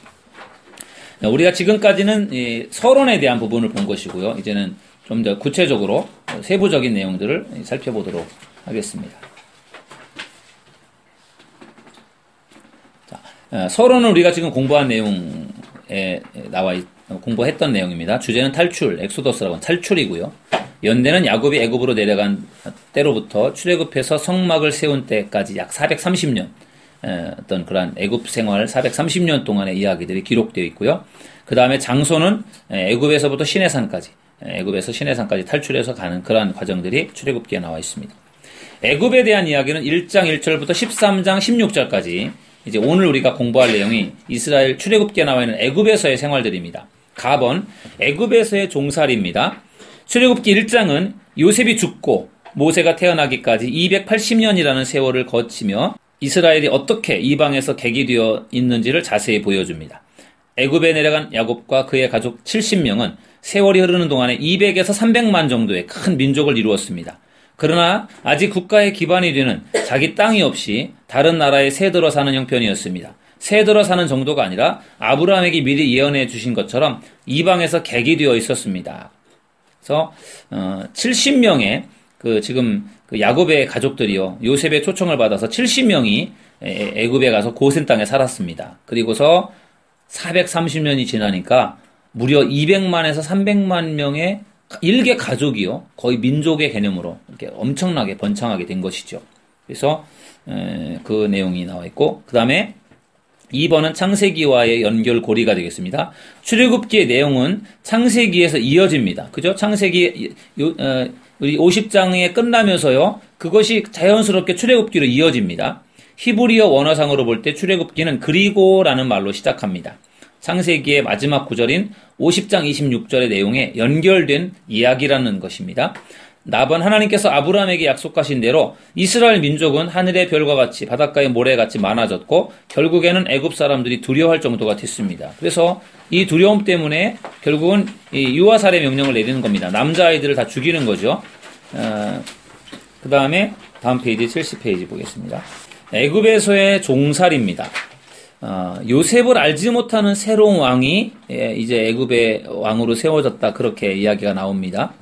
우리가 지금까지는 이 서론에 대한 부분을 본 것이고요. 이제는 좀 더 구체적으로 세부적인 내용들을 살펴보도록 하겠습니다. 서론은 우리가 지금 공부한 내용에 공부했던 내용입니다. 주제는 탈출, 엑소더스라고 하는 탈출이고요. 연대는 야곱이 애굽으로 내려간 때로부터 출애굽해서 성막을 세운 때까지 약 430년 어떤 그러한 애굽 생활 430년 동안의 이야기들이 기록되어 있고요. 그 그 다음에 장소는 애굽에서부터 시내산까지, 애굽에서 시내산까지 탈출해서 가는 그러한 과정들이 출애굽기에 나와 있습니다. 애굽에 대한 이야기는 1장 1절부터 13장 16절까지 이제 오늘 우리가 공부할 내용이 이스라엘 출애굽기에 나와 있는 애굽에서의 생활들입니다. 갑은 애굽에서의 종살이입니다. 출애굽기 1장은 요셉이 죽고 모세가 태어나기까지 280년이라는 세월을 거치며 이스라엘이 어떻게 이방에서 객이 있는지를 자세히 보여줍니다. 애굽에 내려간 야곱과 그의 가족 70명은 세월이 흐르는 동안에 200에서 300만 정도의 큰 민족을 이루었습니다. 그러나 아직 국가의 기반이 되는 자기 땅이 없이 다른 나라에 새들어 사는 형편이었습니다. 새들어 사는 정도가 아니라 아브라함에게 미리 예언해 주신 것처럼 이방에서 객이 되어 있었습니다. 그래서 70명의 지금 야곱의 가족들이요, 요셉의 초청을 받아서 70명이 애굽에 가서 고센 땅에 살았습니다. 그리고서 430년이 지나니까 무려 200만에서 300만 명의 일개 가족이요, 거의 민족의 개념으로 이렇게 엄청나게 번창하게 된 것이죠. 그래서 그 내용이 나와 있고, 그 다음에 2번은 창세기와의 연결고리가 되겠습니다. 출애굽기의 내용은 창세기에서 이어집니다. 그죠? 창세기 우리 50장에 끝나면서요, 그것이 자연스럽게 출애굽기로 이어집니다. 히브리어 원어상으로 볼 때 출애굽기는 그리고라는 말로 시작합니다. 창세기의 마지막 구절인 50장 26절의 내용에 연결된 이야기라는 것입니다. 나번 하나님께서 아브라함에게 약속하신 대로 이스라엘 민족은 하늘의 별과 같이 바닷가의 모래같이 많아졌고 결국에는 애굽 사람들이 두려워할 정도가 됐습니다. 그래서 이 두려움 때문에 결국은 이 유아살해 명령을 내리는 겁니다. 남자아이들을 다 죽이는 거죠. 그 다음에 다음 페이지 70페이지 보겠습니다. 애굽에서의 종살입니다. 요셉을 알지 못하는 새로운 왕이 이제 애굽의 왕으로 세워졌다, 그렇게 이야기가 나옵니다.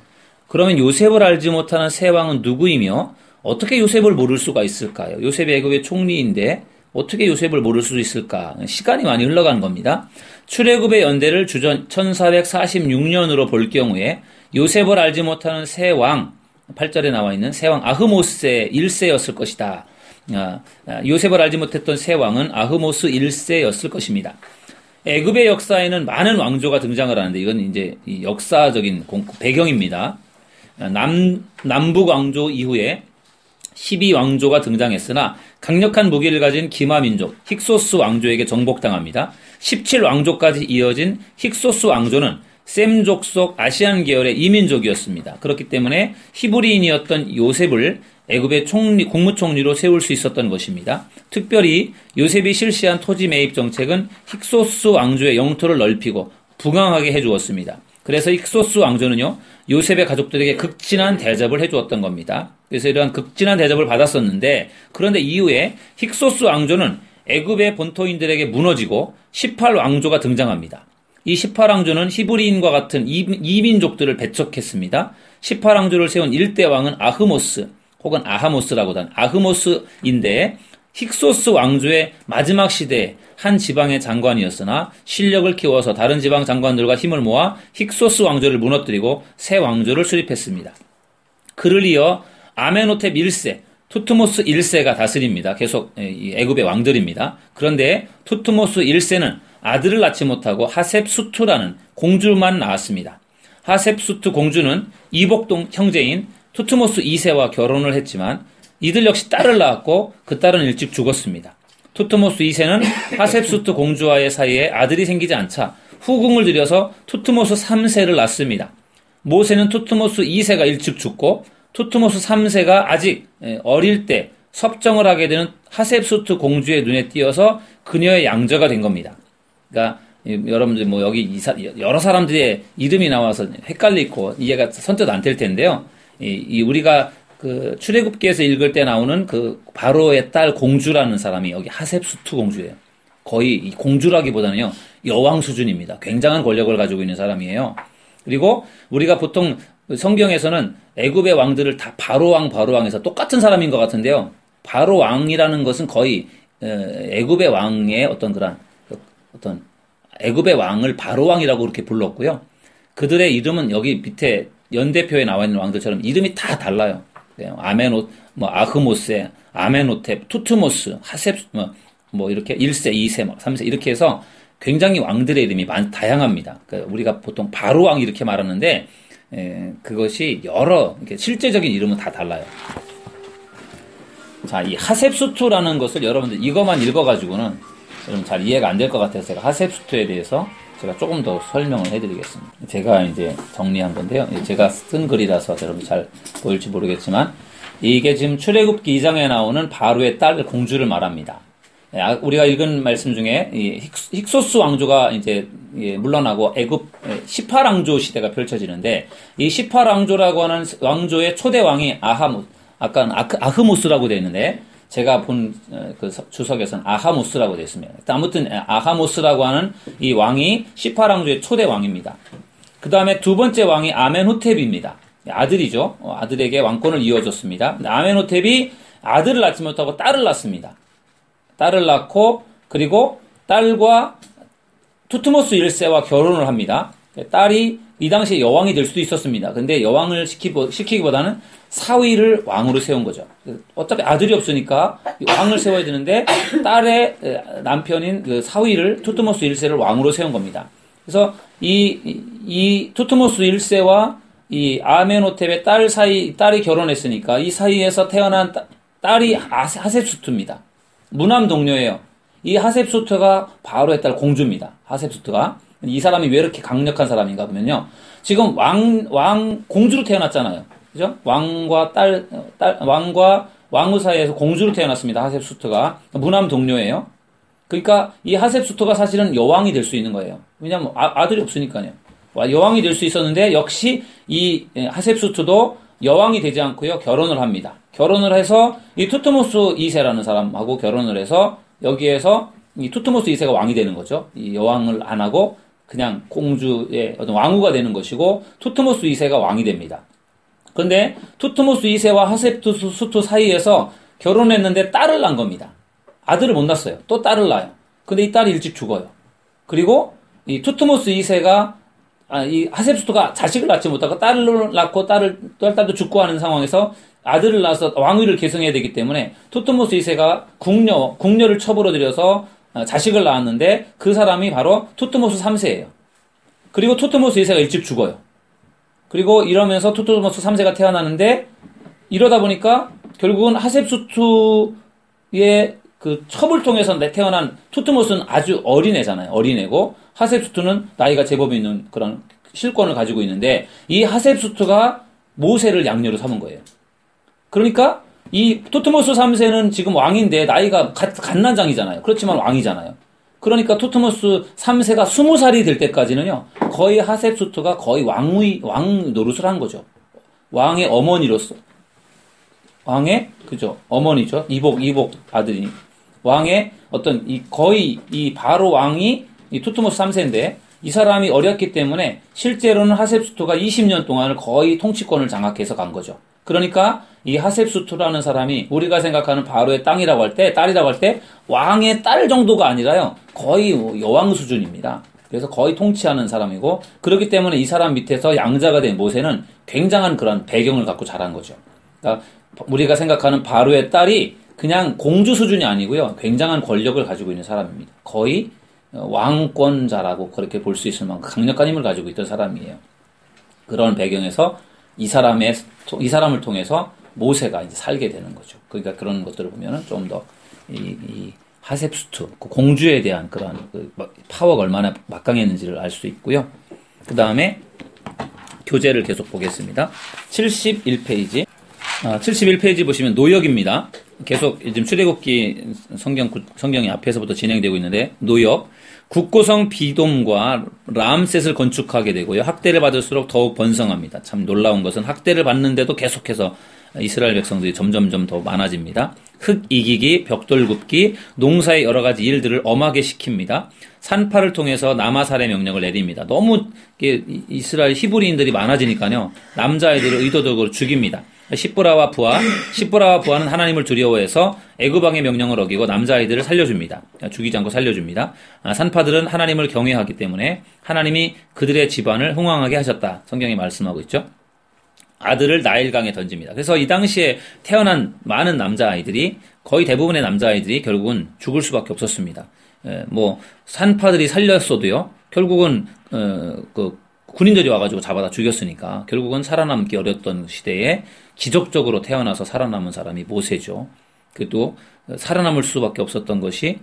그러면 요셉을 알지 못하는 새 왕은 누구이며 어떻게 요셉을 모를 수가 있을까요? 요셉이 애굽의 총리인데 어떻게 요셉을 모를 수 있을까? 시간이 많이 흘러간 겁니다. 출애굽의 연대를 주전 1446년으로 볼 경우에 요셉을 알지 못하는 새 왕, 8절에 나와 있는 새 왕 아흐모스 1세였을 것이다. 요셉을 알지 못했던 새 왕은 아흐모스 1세였을 것입니다. 애굽의 역사에는 많은 왕조가 등장을 하는데 이건 이제 역사적인 배경입니다. 남북 왕조 이후에 12왕조가 등장했으나 강력한 무기를 가진 기마민족 힉소스 왕조에게 정복당합니다. 17왕조까지 이어진 힉소스 왕조는 셈 족속 아시안 계열의 이민족이었습니다. 그렇기 때문에 히브리인이었던 요셉을 애굽의 국무총리로 세울 수 있었던 것입니다. 특별히 요셉이 실시한 토지 매입 정책은 힉소스 왕조의 영토를 넓히고 부강하게 해주었습니다. 그래서 힉소스 왕조는요, 요셉의 가족들에게 극진한 대접을 해주었던 겁니다. 그래서 이러한 극진한 대접을 받았었는데, 그런데 이후에 힉소스 왕조는 애굽의 본토인들에게 무너지고 18왕조가 등장합니다. 이 18왕조는 히브리인과 같은 이민족들을 배척했습니다. 18왕조를 세운 1대 왕은 아흐모스 혹은 아하모스라고도 하는 아흐모스인데, 힉소스 왕조의 마지막 시대에 한 지방의 장관이었으나 실력을 키워서 다른 지방 장관들과 힘을 모아 힉소스 왕조를 무너뜨리고 새 왕조를 수립했습니다. 그를 이어 아멘호텝 1세, 투트모스 1세가 다스립니다. 계속 애굽의 왕들입니다. 그런데 투트모스 1세는 아들을 낳지 못하고 하셉수투라는 공주만 낳았습니다. 하셉수투 공주는 이복동 형제인 투트모스 2세와 결혼을 했지만 이들 역시 딸을 낳았고 그 딸은 일찍 죽었습니다. 투트모스 2세는 하셉수트 공주와의 사이에 아들이 생기지 않자 후궁을 들여서 투트모스 3세를 낳습니다. 모세는 투트모스 2세가 일찍 죽고 투트모스 3세가 아직 어릴 때 섭정을 하게 되는 하셉수트 공주의 눈에 띄어서 그녀의 양자가 된 겁니다. 그러니까 여러분들 뭐 여기 여러 사람들의 이름이 나와서 헷갈리고 이해가 선뜻 안 될 텐데요. 우리가 그 출애굽기에서 읽을 때 나오는 그 바로의 딸 공주라는 사람이 여기 하셉수트 공주예요. 거의 공주라기보다는요, 여왕 수준입니다. 굉장한 권력을 가지고 있는 사람이에요. 그리고 우리가 보통 성경에서는 애굽의 왕들을 다 바로왕에서 똑같은 사람인 것 같은데요. 바로왕이라는 것은 거의 애굽의 왕의 어떤 애굽의 왕을 바로왕이라고 그렇게 불렀고요. 그들의 이름은 여기 밑에 연대표에 나와 있는 왕들처럼 이름이 다 달라요. 아흐모세, 아멘호텝, 투트모스, 하셉, 이렇게 1세, 2세, 3세, 이렇게 해서 굉장히 왕들의 이름이 다양합니다. 그러니까 우리가 보통 바로왕 이렇게 말하는데 그것이 여러 실제적인 이름은 다 달라요. 자, 이 하셉수투라는 것을 여러분들 이것만 읽어가지고는 여러분 잘 이해가 안 될 것 같아서 제가 하셉수투에 대해서 제가 조금 더 설명을 해드리겠습니다. 제가 이제 정리한 건데요. 제가 쓴 글이라서 여러분 잘 보일지 모르겠지만 이게 지금 출애굽기 2장에 나오는 바로의 딸 공주를 말합니다. 우리가 읽은 말씀 중에 이 힉소스 왕조가 이제 물러나고 애굽 18왕조 시대가 펼쳐지는데 이 18왕조라고 하는 왕조의 초대 왕이 아흐모스라고 되어 있는데 제가 본 그 주석에서는 아하모스라고 되어 있습니다. 아무튼 아하모스라고 하는 이 왕이 18왕조의 초대 왕입니다. 그 다음에 두 번째 왕이 아멘호텝입니다. 아들이죠. 아들에게 왕권을 이어줬습니다. 아멘호텝이 아들을 낳지 못하고 딸을 낳습니다. 딸을 낳고 그리고 딸과 투트모스 1세와 결혼을 합니다. 딸이 이 당시에 여왕이 될 수도 있었습니다. 근데 여왕을 시키기보다는 사위를 왕으로 세운 거죠. 어차피 아들이 없으니까 왕을 세워야 되는데 딸의 남편인 그 사위를 투트모스 1세를 왕으로 세운 겁니다. 그래서 이 투트모스 1세와 이 아멘호텝의 딸이 결혼했으니까 이 사이에서 태어난 딸이 하셉수트입니다. 무남 동료예요. 이 하셉수트가 바로의 딸 공주입니다. 하셉수트가. 이 사람이 왜 이렇게 강력한 사람인가 보면요. 지금 공주로 태어났잖아요. 그죠? 왕과 왕후 사이에서 공주로 태어났습니다. 하셉수트가. 무남 동료예요. 그러니까 이 하셉수트가 사실은 여왕이 될 수 있는 거예요. 왜냐면 아들이 없으니까요. 여왕이 될 수 있었는데 역시 이 하셉수트도 여왕이 되지 않고요. 결혼을 합니다. 결혼을 해서 이 투트모스 2세라는 사람하고 결혼을 해서 여기에서 이 투트모스 2세가 왕이 되는 거죠. 이 여왕을 안 하고 그냥 공주의 어떤 왕후가 되는 것이고 투트모스 2세가 왕이 됩니다. 그런데 투트모스 2세와 하셉수트 사이에서 결혼했는데 딸을 낳은 겁니다. 아들을 못 낳았어요. 또 딸을 낳아요. 근데 이 딸이 일찍 죽어요. 그리고 이 투트모스 2세가 이 하셉수트가 자식을 낳지 못하고 딸을 낳고 딸도 죽고 하는 상황에서 아들을 낳아서 왕위를 계승해야 되기 때문에 투트모스 2세가 궁녀를 첩으로 들여서 자식을 낳았는데 그 사람이 바로 투트모스 3세예요. 그리고 투트모스 2세가 일찍 죽어요. 그리고 이러면서 투트모스 3세가 태어나는데 이러다 보니까 결국은 하셉수트의 그 첩을 통해서 태어난 투트모스는 아주 어린애잖아요. 어린애고 하셉수트는 나이가 제법 있는 그런 실권을 가지고 있는데 이 하셉수트가 모세를 양녀로 삼은 거예요. 그러니까 이 투트모스 3세는 지금 왕인데 나이가 갓난장이잖아요. 그렇지만 왕이잖아요. 그러니까 투트모스 3세가 20살이 될 때까지는요. 거의 하셉수트가 거의 왕 노릇을 한 거죠. 왕의 어머니로서. 그죠? 어머니죠. 이복 아들이. 왕의 어떤 거의 이 바로 왕이 이 투트모스 3세인데 이 사람이 어렸기 때문에 실제로는 하셉수트가 20년 동안을 거의 통치권을 장악해서 간 거죠. 그러니까 이 하셉수트라는 사람이 우리가 생각하는 바로의 딸이라고 할 때 왕의 딸 정도가 아니라요. 거의 여왕 수준입니다. 그래서 거의 통치하는 사람이고 그렇기 때문에 이 사람 밑에서 양자가 된 모세는 굉장한 그런 배경을 갖고 자란 거죠. 그러니까 우리가 생각하는 바로의 딸이 그냥 공주 수준이 아니고요. 굉장한 권력을 가지고 있는 사람입니다. 거의 왕권자라고 그렇게 볼 수 있을 만큼 강력한 힘을 가지고 있던 사람이에요. 그런 배경에서 이 사람을 통해서 모세가 이제 살게 되는 거죠. 그러니까 그런 것들을 보면은 좀 더 이 하셉수트, 그 공주에 대한 그런 파워가 얼마나 막강했는지를 알 수 있고요. 그 다음에 교재를 계속 보겠습니다. 71페이지. 71페이지 보시면 노역입니다. 계속 지금 출애굽기 성경이 앞에서부터 진행되고 있는데 노역. 국고성 비돔과 람셋을 건축하게 되고요. 학대를 받을수록 더욱 번성합니다. 참 놀라운 것은 학대를 받는데도 계속해서 이스라엘 백성들이 점점점 더 많아집니다. 흙 이기기, 벽돌 굽기, 농사의 여러 가지 일들을 엄하게 시킵니다. 산파를 통해서 남아살의 명령을 내립니다. 너무 이스라엘 히브리인들이 많아지니까요. 남자아이들을 의도적으로 죽입니다. 시브라와 부하는 하나님을 두려워해서 애굽왕의 명령을 어기고 남자아이들을 살려줍니다. 죽이지 않고 살려줍니다. 산파들은 하나님을 경외하기 때문에 하나님이 그들의 집안을 흥왕하게 하셨다. 성경이 말씀하고 있죠. 아들을 나일강에 던집니다. 그래서 이 당시에 태어난 많은 남자아이들이 거의 대부분의 남자아이들이 결국은 죽을 수밖에 없었습니다. 뭐 산파들이 살렸어도요. 결국은 그 군인들이 와가지고 잡아다 죽였으니까 결국은 살아남기 어렸던 시대에 기적적으로 태어나서 살아남은 사람이 모세죠. 그래도 살아남을 수밖에 없었던 것이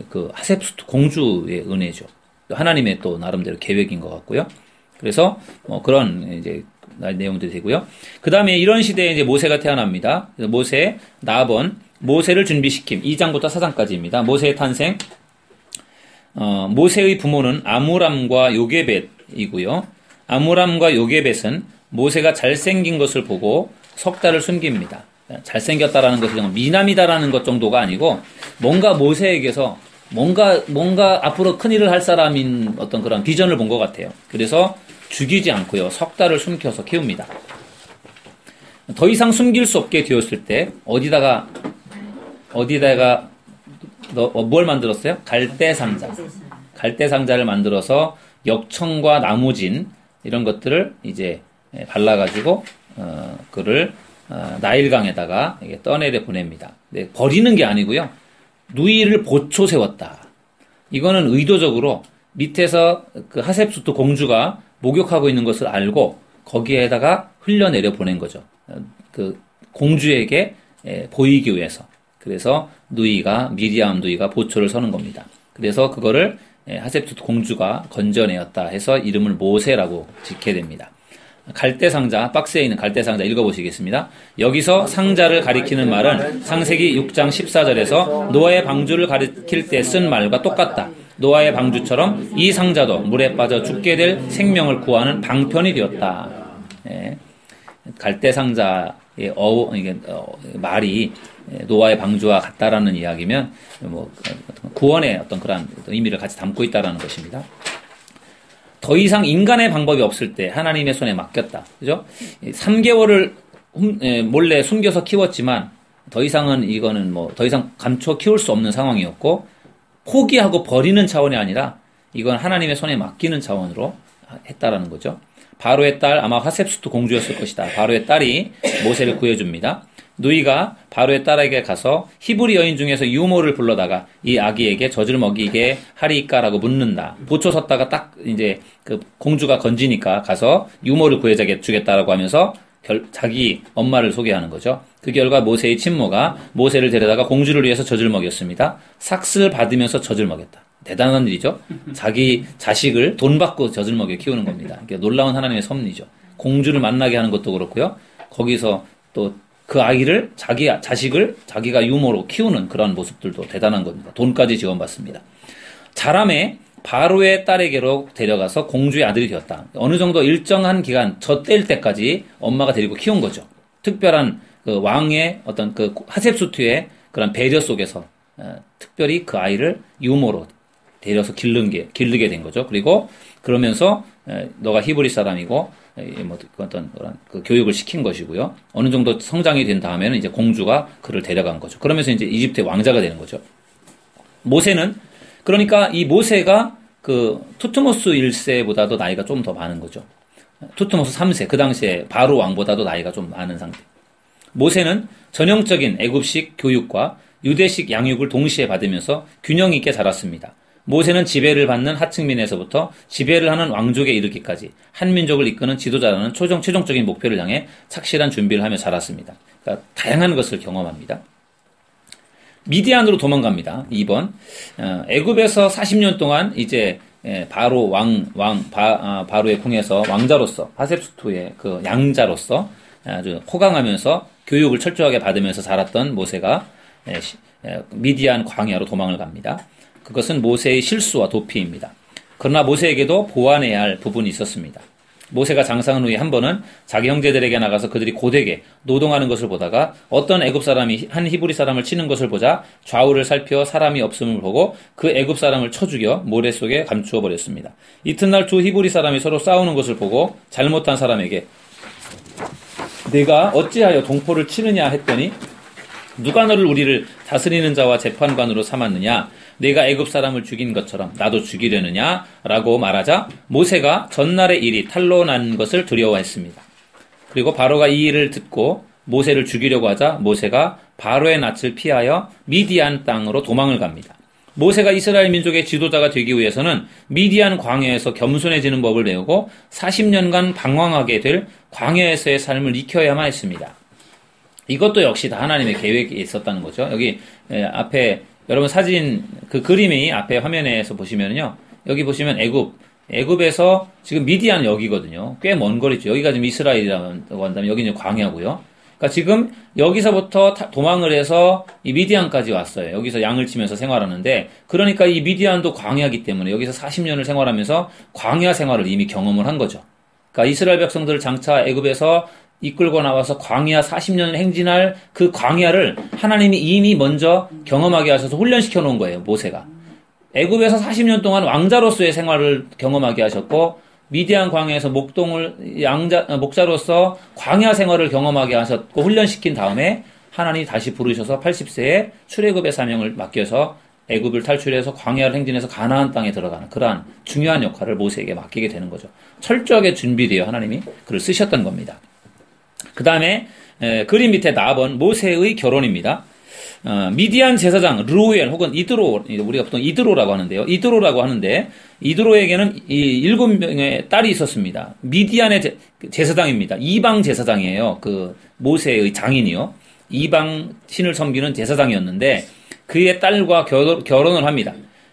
그 하셉스트 공주의 은혜죠. 하나님의 또 나름대로 계획인 것 같고요. 그래서 뭐 그런 이제 내용들이 되고요. 그 다음에 이런 시대에 이제 모세가 태어납니다. 그래서 모세, 나번, 모세를 준비시킴 2장부터 4장까지입니다. 모세의 탄생. 모세의 부모는 아므람과 요게벳이고요. 아므람과 요게벳은 모세가 잘생긴 것을 보고 석 달을 숨깁니다. 잘생겼다라는 것이 미남이다라는 것 정도가 아니고 뭔가 모세에게서 뭔가 앞으로 큰일을 할 사람인 어떤 그런 비전을 본 것 같아요. 그래서 죽이지 않고요. 석 달을 숨겨서 키웁니다. 더 이상 숨길 수 없게 되었을 때 어디다가 뭘 만들었어요? 갈대상자. 갈대상자를 만들어서 역청과 나무진 이런 것들을 이제 발라가지고 그를 나일강에다가 떠내려 보냅니다. 네, 버리는 게 아니고요. 누이를 보초 세웠다. 이거는 의도적으로 밑에서 그 하셉수트 공주가 목욕하고 있는 것을 알고 거기에다가 흘려내려 보낸 거죠. 그 공주에게 보이기 위해서. 그래서 미리암 누이가 보초를 서는 겁니다. 그래서 그거를 하셉수트 공주가 건져내었다 해서 이름을 모세라고 짓게 됩니다. 갈대상자, 박스에 있는 갈대상자 읽어보시겠습니다. 여기서 상자를 가리키는 말은 창세기 6장 14절에서 노아의 방주를 가리킬 때 쓴 말과 똑같다. 노아의 방주처럼 이 상자도 물에 빠져 죽게 될 생명을 구하는 방편이 되었다. 갈대상자의 말이 노아의 방주와 같다라는 이야기면 뭐 구원의 어떤 그런 의미를 같이 담고 있다라는 것입니다. 더 이상 인간의 방법이 없을 때 하나님의 손에 맡겼다. 그죠? 3개월을 몰래 숨겨서 키웠지만 더 이상은 이거는 뭐 더 이상 감춰 키울 수 없는 상황이었고 포기하고 버리는 차원이 아니라 이건 하나님의 손에 맡기는 차원으로 했다라는 거죠. 바로의 딸 아마 하셉수트 공주였을 것이다. 바로의 딸이 모세를 구해줍니다. 누이가 바로의 딸에게 가서 히브리 여인 중에서 유모를 불러다가 이 아기에게 젖을 먹이게 하리까라고 묻는다. 보초 섰다가 딱 이제 그 공주가 건지니까 가서 유모를 구해주겠다라고 하면서 자기 엄마를 소개하는 거죠. 그 결과 모세의 친모가 모세를 데려다가 공주를 위해서 젖을 먹였습니다. 삭슬 받으면서 젖을 먹였다. 대단한 일이죠. 자기 자식을 돈 받고 젖을 먹여 키우는 겁니다. 놀라운 하나님의 섭리죠. 공주를 만나게 하는 것도 그렇고요. 거기서 또 그 아이를 자식을 자기가 유모로 키우는 그런 모습들도 대단한 겁니다. 돈까지 지원받습니다. 자람에 바로의 딸에게로 데려가서 공주의 아들이 되었다. 어느 정도 일정한 기간 젖될 때까지 엄마가 데리고 키운 거죠. 특별한 그 왕의 어떤 그 하셉수트의 그런 배려 속에서 특별히 그 아이를 유모로 데려서 기르게 된 거죠. 그리고 그러면서 너가 히브리 사람이고 뭐 어떤 그런 그 교육을 시킨 것이고요. 어느 정도 성장이 된 다음에는 이제 공주가 그를 데려간 거죠. 그러면서 이제 이집트의 왕자가 되는 거죠. 모세는 그러니까 이 모세가 그 투트모스 1세보다도 나이가 좀 더 많은 거죠. 투트모스 3세 그 당시에 바로 왕보다도 나이가 좀 많은 상태. 모세는 전형적인 애굽식 교육과 유대식 양육을 동시에 받으면서 균형 있게 자랐습니다. 모세는 지배를 받는 하층민에서부터 지배를 하는 왕족에 이르기까지 한 민족을 이끄는 지도자라는 최종적인 목표를 향해 착실한 준비를 하며 자랐습니다. 그러니까 다양한 것을 경험합니다. 미디안으로 도망갑니다. 2번. 애굽에서 40년 동안 이제 바로 바로의 궁에서 왕자로서 하셉수트의 그 양자로서 아주 호강하면서 교육을 철저하게 받으면서 자랐던 모세가 미디안 광야로 도망을 갑니다. 그것은 모세의 실수와 도피입니다. 그러나 모세에게도 보완해야 할 부분이 있었습니다. 모세가 장성한 후에 한 번은 자기 형제들에게 나가서 그들이 고되게 노동하는 것을 보다가 어떤 애굽 사람이 한 히브리 사람을 치는 것을 보자 좌우를 살펴 사람이 없음을 보고 그 애굽 사람을 쳐 죽여 모래 속에 감추어 버렸습니다. 이튿날 두 히브리 사람이 서로 싸우는 것을 보고 잘못한 사람에게 내가 어찌하여 동포를 치느냐 했더니 누가 너를 우리를 다스리는 자와 재판관으로 삼았느냐? 내가 애굽 사람을 죽인 것처럼 나도 죽이려느냐? 라고 말하자 모세가 전날의 일이 탄로 난 것을 두려워했습니다. 그리고 바로가 이 일을 듣고 모세를 죽이려고 하자 모세가 바로의 낯을 피하여 미디안 땅으로 도망을 갑니다. 모세가 이스라엘 민족의 지도자가 되기 위해서는 미디안 광야에서 겸손해지는 법을 배우고 40년간 방황하게 될 광야에서의 삶을 익혀야만 했습니다. 이것도 역시 다 하나님의 계획이 있었다는 거죠. 여기 앞에 여러분 사진 그 그림이 앞에 화면에서 보시면요. 여기 보시면 애굽에서 지금 미디안은 여기거든요. 꽤 먼 거리죠. 여기가 지금 이스라엘이라고 한다면 여기는 광야고요. 그러니까 지금 여기서부터 도망을 해서 이 미디안까지 왔어요. 여기서 양을 치면서 생활하는데, 그러니까 이 미디안도 광야이기 때문에 여기서 40년을 생활하면서 광야 생활을 이미 경험을 한 거죠. 그러니까 이스라엘 백성들을 장차 애굽에서 이끌고 나와서 광야 40년을 행진할 그 광야를 하나님이 이미 먼저 경험하게 하셔서 훈련시켜 놓은 거예요, 모세가. 애굽에서 40년 동안 왕자로서의 생활을 경험하게 하셨고, 미디안 광야에서 목자로서 광야 생활을 경험하게 하셨고 훈련시킨 다음에 하나님이 다시 부르셔서 80세에 출애굽의 사명을 맡겨서 애굽을 탈출해서 광야를 행진해서 가나안 땅에 들어가는 그러한 중요한 역할을 모세에게 맡기게 되는 거죠. 철저하게 준비되어 하나님이 그를 쓰셨던 겁니다. 그 다음에 그림 밑에 4번 모세의 결혼입니다. 미디안 제사장 르우엘 혹은 이드로, 우리가 보통 이드로라고 하는데요. 이드로라고 하는데 이드로에게는 7명의 딸이 있었습니다. 미디안의 제사장입니다. 이방 제사장이에요. 그 모세의 장인이요. 이방 신을 섬기는 제사장이었는데 그의 딸과 결혼을 합니다.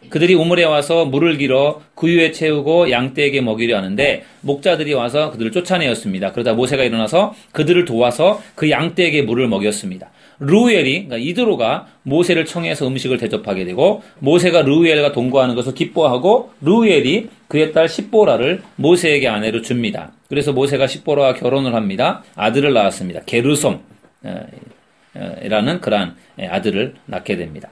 그들이 우물에 와서 물을 길어 구유에 채우고 양떼에게 먹이려 하는데 목자들이 와서 그들을 쫓아내었습니다. 그러다 모세가 일어나서 그들을 도와서 그 양떼에게 물을 먹였습니다. 르우엘이, 그러니까 이드로가 모세를 청해서 음식을 대접하게 되고 모세가 르우엘과 동거하는 것을 기뻐하고 르우엘이 그의 딸 십보라를 모세에게 아내로 줍니다. 그래서 모세가 십보라와 결혼을 합니다. 아들을 낳았습니다. 게르솜 라는 그러한 아들을 낳게 됩니다.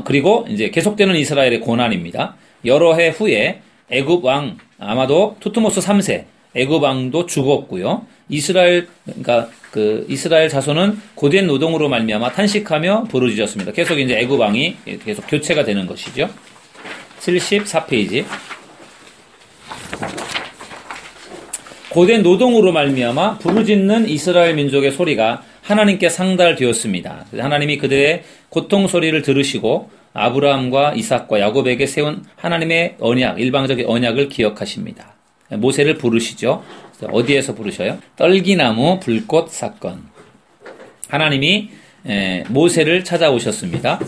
그리고 이제 계속되는 이스라엘의 고난입니다. 여러 해 후에 애굽 왕 아마도 투트모스 3세 애굽 왕도 죽었고요. 그러니까 그 이스라엘 자손은 고된 노동으로 말미암아 탄식하며 부르짖었습니다. 계속 이제 애굽 왕이 계속 교체가 되는 것이죠. 74페이지. 고된 노동으로 말미암아 부르짖는 이스라엘 민족의 소리가 하나님께 상달되었습니다. 하나님이 그들의 고통 소리를 들으시고 아브라함과 이삭과 야곱에게 세운 하나님의 언약, 일방적인 언약을 기억하십니다. 모세를 부르시죠. 어디에서 부르셔요? 떨기나무 불꽃 사건. 하나님이 모세를 찾아오셨습니다.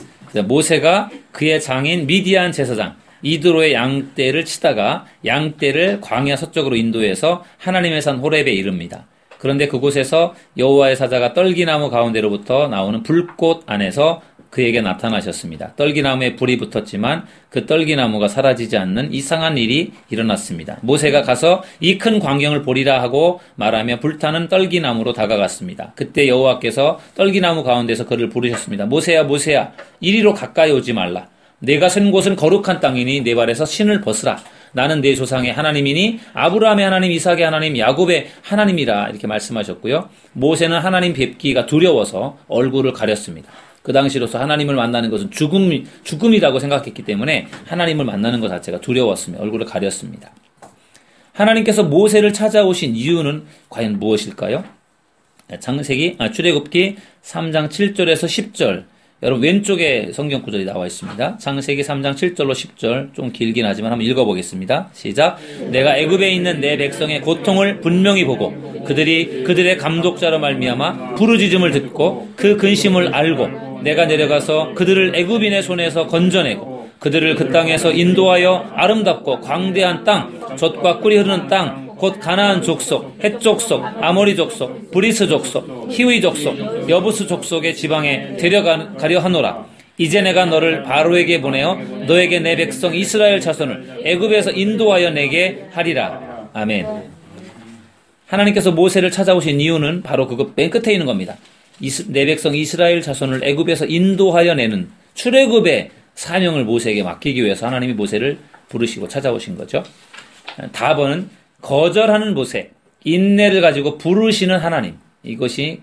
모세가 그의 장인 미디안 제사장 이드로의 양떼를 치다가 양떼를 광야 서쪽으로 인도해서 하나님의 산 호렙에 이릅니다. 그런데 그곳에서 여호와의 사자가 떨기나무 가운데로부터 나오는 불꽃 안에서 그에게 나타나셨습니다. 떨기나무에 불이 붙었지만 그 떨기나무가 사라지지 않는 이상한 일이 일어났습니다. 모세가 가서 이 큰 광경을 보리라 하고 말하며 불타는 떨기나무로 다가갔습니다. 그때 여호와께서 떨기나무 가운데서 그를 부르셨습니다. 모세야 모세야 이리로 가까이 오지 말라. 내가 선 곳은 거룩한 땅이니 내 발에서 신을 벗으라. 나는 내 조상의 하나님이니 아브라함의 하나님, 이삭의 하나님, 야곱의 하나님이라 이렇게 말씀하셨고요. 모세는 하나님 뵙기가 두려워서 얼굴을 가렸습니다. 그 당시로서 하나님을 만나는 것은 죽음이라고 생각했기 때문에 하나님을 만나는 것 자체가 두려웠으며 얼굴을 가렸습니다. 하나님께서 모세를 찾아오신 이유는 과연 무엇일까요? 출애굽기 3장 7절에서 10절. 여러분 왼쪽에 성경 구절이 나와 있습니다. 창세기 3장 7절로 10절 좀 길긴 하지만 한번 읽어보겠습니다. 시작. 내가 애굽에 있는 내 백성의 고통을 분명히 보고 그들의 감독자로 말미암아 부르짖음을 듣고 그 근심을 알고 내가 내려가서 그들을 애굽인의 손에서 건져내고 그들을 그 땅에서 인도하여 아름답고 광대한 땅, 젖과 꿀이 흐르는 땅, 곧 가나안 족속, 헷 족속, 아모리 족속, 브리스 족속, 히위 족속, 여부스 족속의 지방에 데려가려 하노라. 이제 내가 너를 바로에게 보내어 너에게 내 백성 이스라엘 자손을 애굽에서 인도하여 내게 하리라. 아멘. 하나님께서 모세를 찾아오신 이유는 바로 그거 맨 끝에 있는 겁니다. 내 백성 이스라엘 자손을 애굽에서 인도하여 내는 출애굽의 사명을 모세에게 맡기기 위해서 하나님이 모세를 부르시고 찾아오신 거죠. 답은 거절하는 모세, 인내를 가지고 부르시는 하나님. 이것이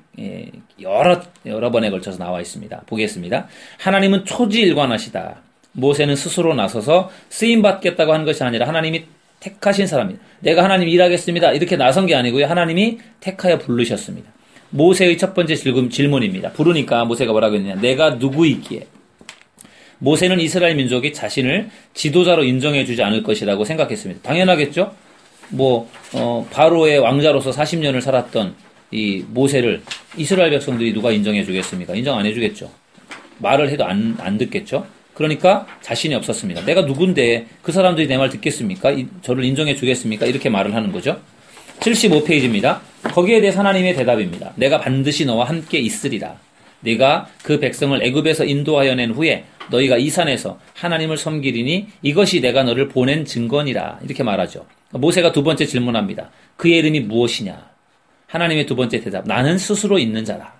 여러 번에 걸쳐서 나와 있습니다. 보겠습니다. 하나님은 초지일관하시다. 모세는 스스로 나서서 쓰임받겠다고 한 것이 아니라 하나님이 택하신 사람입니다. 내가 하나님 일하겠습니다. 이렇게 나선 게 아니고요. 하나님이 택하여 부르셨습니다. 모세의 첫 번째 질문입니다. 부르니까 모세가 뭐라고 했느냐. 내가 누구이기에. 모세는 이스라엘 민족이 자신을 지도자로 인정해주지 않을 것이라고 생각했습니다. 당연하겠죠? 바로의 왕자로서 40년을 살았던 이 모세를 이스라엘 백성들이 누가 인정해주겠습니까? 인정 안 해주겠죠. 말을 해도 안 듣겠죠? 그러니까 자신이 없었습니다. 내가 누군데 그 사람들이 내 말 듣겠습니까? 저를 인정해주겠습니까? 이렇게 말을 하는 거죠. 75페이지입니다. 거기에 대해 하나님의 대답입니다. 내가 반드시 너와 함께 있으리라. 네가 그 백성을 애굽에서 인도하여 낸 후에 너희가 이 산에서 하나님을 섬기리니 이것이 내가 너를 보낸 증거니라. 이렇게 말하죠. 모세가 두 번째 질문합니다. 그의 이름이 무엇이냐? 하나님의 두 번째 대답. 나는 스스로 있는 자라.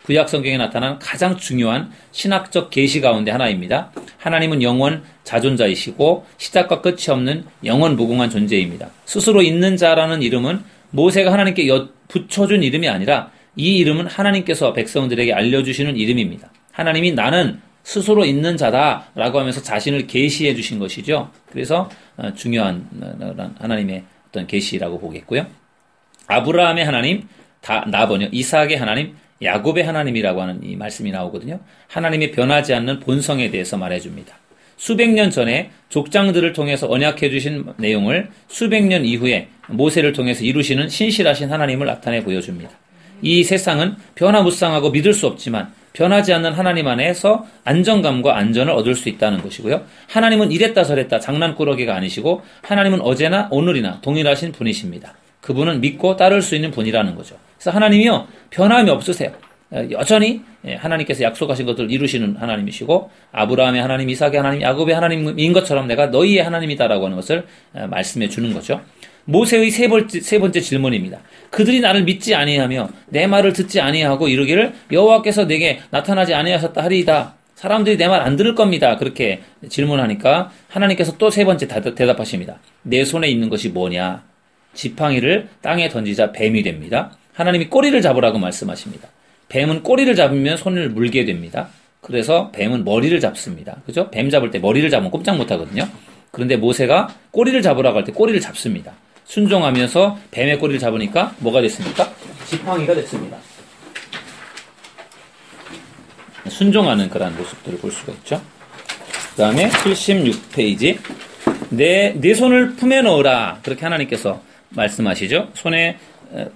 구약 성경에 나타난 가장 중요한 신학적 계시 가운데 하나입니다. 하나님은 영원 자존자이시고 시작과 끝이 없는 영원 무궁한 존재입니다. 스스로 있는 자라는 이름은 모세가 하나님께 붙여준 이름이 아니라 이 이름은 하나님께서 백성들에게 알려주시는 이름입니다. 하나님이 나는 스스로 있는 자다라고 하면서 자신을 계시해 주신 것이죠. 그래서 중요한 하나님의 어떤 계시라고 보겠고요. 아브라함의 하나님, 나번요. 이삭의 하나님, 야곱의 하나님이라고 하는 이 말씀이 나오거든요. 하나님의 변하지 않는 본성에 대해서 말해줍니다. 수백 년 전에 족장들을 통해서 언약해 주신 내용을 수백 년 이후에 모세를 통해서 이루시는 신실하신 하나님을 나타내 보여줍니다. 이 세상은 변화무쌍하고 믿을 수 없지만 변하지 않는 하나님 안에서 안정감과 안전을 얻을 수 있다는 것이고요. 하나님은 이랬다 저랬다 장난꾸러기가 아니시고 하나님은 어제나 오늘이나 동일하신 분이십니다. 그분은 믿고 따를 수 있는 분이라는 거죠. 그래서 하나님이요, 변함이 없으세요. 여전히 하나님께서 약속하신 것들을 이루시는 하나님이시고 아브라함의 하나님, 이삭의 하나님, 야곱의 하나님인 것처럼 내가 너희의 하나님이다라고 하는 것을 말씀해 주는 거죠. 모세의 세 번째 질문입니다. 그들이 나를 믿지 아니하며 내 말을 듣지 아니하고 이르기를 여호와께서 내게 나타나지 아니하셨다 하리이다. 사람들이 내 말 안 들을 겁니다. 그렇게 질문하니까 하나님께서 또 세 번째 대답하십니다. 내 손에 있는 것이 뭐냐? 지팡이를 땅에 던지자 뱀이 됩니다. 하나님이 꼬리를 잡으라고 말씀하십니다. 뱀은 꼬리를 잡으면 손을 물게 됩니다. 그래서 뱀은 머리를 잡습니다. 그죠? 뱀 잡을 때 머리를 잡으면 꼼짝 못 하거든요. 그런데 모세가 꼬리를 잡으라고 할 때 꼬리를 잡습니다. 순종하면서 뱀의 꼬리를 잡으니까 뭐가 됐습니까? 지팡이가 됐습니다. 순종하는 그런 모습들을 볼 수가 있죠. 그 다음에 76페이지. 내 손을 품에 넣으라. 그렇게 하나님께서 말씀하시죠. 손에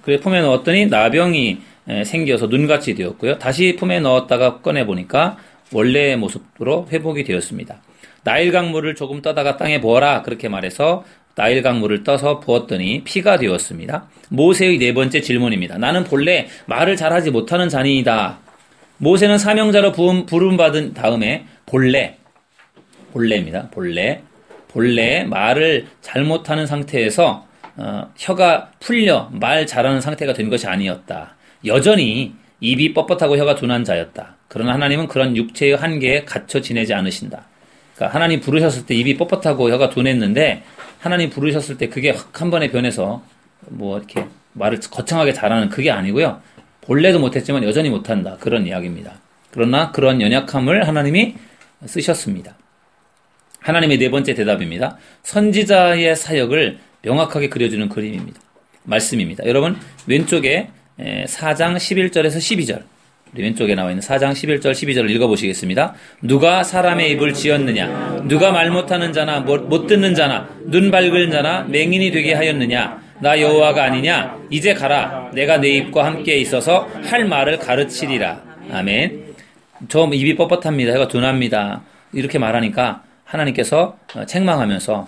그래 품에 넣었더니 나병이 생겨서 눈같이 되었고요. 다시 품에 넣었다가 꺼내보니까 원래의 모습으로 회복이 되었습니다. 나일 강물을 조금 떠다가 땅에 부어라. 그렇게 말해서 나일 강물을 떠서 부었더니 피가 되었습니다. 모세의 네 번째 질문입니다. 나는 본래 말을 잘하지 못하는 자니이다. 모세는 사명자로 부름받은 다음에 본래입니다. 본래 말을 잘못하는 상태에서 혀가 풀려 말 잘하는 상태가 된 것이 아니었다. 여전히 입이 뻣뻣하고 혀가 둔한 자였다. 그러나 하나님은 그런 육체의 한계에 갇혀 지내지 않으신다. 그러니까 하나님 부르셨을 때 입이 뻣뻣하고 혀가 둔했는데 하나님 부르셨을 때 그게 확 한 번에 변해서 이렇게 말을 거창하게 잘하는 그게 아니고요. 본래도 못했지만 여전히 못한다. 그런 이야기입니다. 그러나 그런 연약함을 하나님이 쓰셨습니다. 하나님의 네 번째 대답입니다. 선지자의 사역을 명확하게 그려주는 그림입니다. 말씀입니다. 여러분 왼쪽에 4장 11절에서 12절 우리 왼쪽에 나와 있는 4장 11절 12절을 읽어보시겠습니다. 누가 사람의 입을 지었느냐? 누가 말 못하는 자나 못 듣는 자나 눈 밝은 자나 맹인이 되게 하였느냐? 나 여호와가 아니냐? 이제 가라. 내가 내 입과 함께 있어서 할 말을 가르치리라. 아멘. 저 입이 뻣뻣합니다. 혀가 둔합니다. 이렇게 말하니까 하나님께서 책망하면서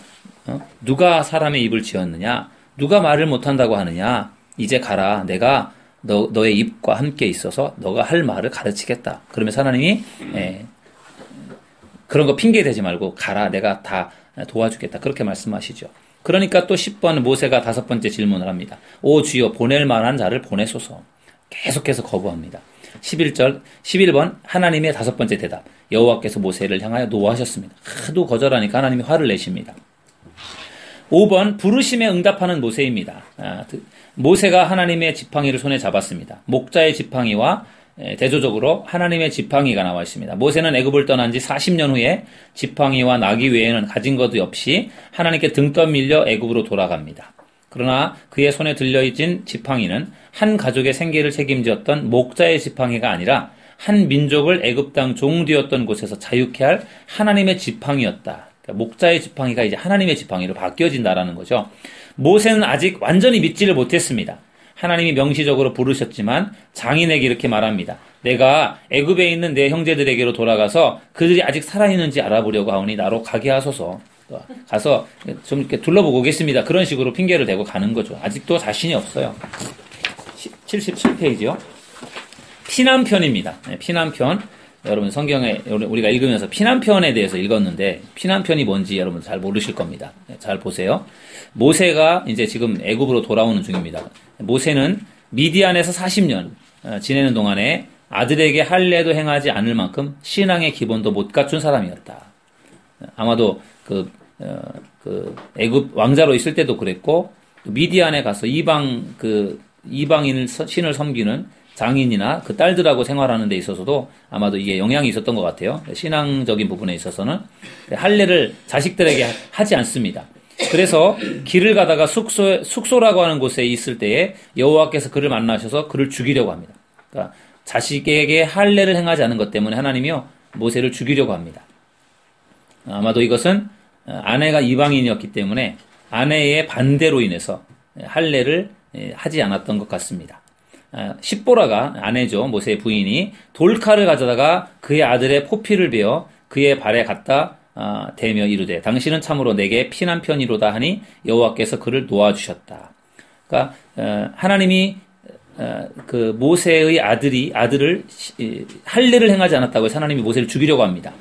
누가 사람의 입을 지었느냐? 누가 말을 못한다고 하느냐? 이제 가라. 내가 너의 입과 함께 있어서 너가 할 말을 가르치겠다. 그러면서 하나님이 그런 거 핑계 대지 말고 가라. 내가 다 도와주겠다. 그렇게 말씀하시죠. 그러니까 또 10번 모세가 다섯 번째 질문을 합니다. 오 주여 보낼 만한 자를 보내소서. 계속해서 거부합니다. 11번 하나님의 다섯 번째 대답. 여호와께서 모세를 향하여 노하셨습니다. 하도 거절하니까 하나님이 화를 내십니다. 5번 부르심에 응답하는 모세입니다. 모세가 하나님의 지팡이를 손에 잡았습니다. 목자의 지팡이와 대조적으로 하나님의 지팡이가 나와 있습니다. 모세는 애굽을 떠난 지 40년 후에 지팡이와 나귀 외에는 가진 것 없이 하나님께 등 떠밀려 애굽으로 돌아갑니다. 그러나 그의 손에 들려있진 지팡이는 한 가족의 생계를 책임졌던 목자의 지팡이가 아니라 한 민족을 애굽 땅 종되었던 곳에서 자유케 할 하나님의 지팡이였다. 그러니까 목자의 지팡이가 이제 하나님의 지팡이로 바뀌어진다라는 거죠. 모세는 아직 완전히 믿지를 못했습니다. 하나님이 명시적으로 부르셨지만 장인에게 이렇게 말합니다. 내가 애굽에 있는 내 형제들에게로 돌아가서 그들이 아직 살아있는지 알아보려고 하오니 나로 가게 하소서. 가서 좀 이렇게 둘러보고 오겠습니다. 그런 식으로 핑계를 대고 가는 거죠. 아직도 자신이 없어요. 77페이지요. 피난편입니다. 피난편. 여러분 성경에 우리가 읽으면서 피난편에 대해서 읽었는데 피난편이 뭔지 여러분 잘 모르실 겁니다. 잘 보세요. 모세가 이제 지금 애굽으로 돌아오는 중입니다. 모세는 미디안에서 40년 지내는 동안에 아들에게 할례도 행하지 않을 만큼 신앙의 기본도 못 갖춘 사람이었다. 아마도 그 애굽 왕자로 있을 때도 그랬고 미디안에 가서 이방인을 신을 섬기는 장인이나 그 딸들하고 생활하는 데 있어서도 아마도 이게 영향이 있었던 것 같아요. 신앙적인 부분에 있어서는 할례를 자식들에게 하지 않습니다. 그래서 길을 가다가 숙소라고 하는 곳에 있을 때에 여호와께서 그를 만나셔서 그를 죽이려고 합니다. 그러니까 자식에게 할례를 행하지 않은 것 때문에 하나님이요 모세를 죽이려고 합니다. 아마도 이것은 아내가 이방인이었기 때문에 아내의 반대로 인해서 할례를 하지 않았던 것 같습니다. 십보라가 아내죠. 모세의 부인이 돌칼을 가져다가 그의 아들의 포피를 베어 그의 발에 갖다 대며 이르되 당신은 참으로 내게 피난편이로다 하니 여호와께서 그를 놓아주셨다. 그러니까 하나님이 그 모세의 아들을 할례를 행하지 않았다고 해서 하나님이 모세를 죽이려고 합니다.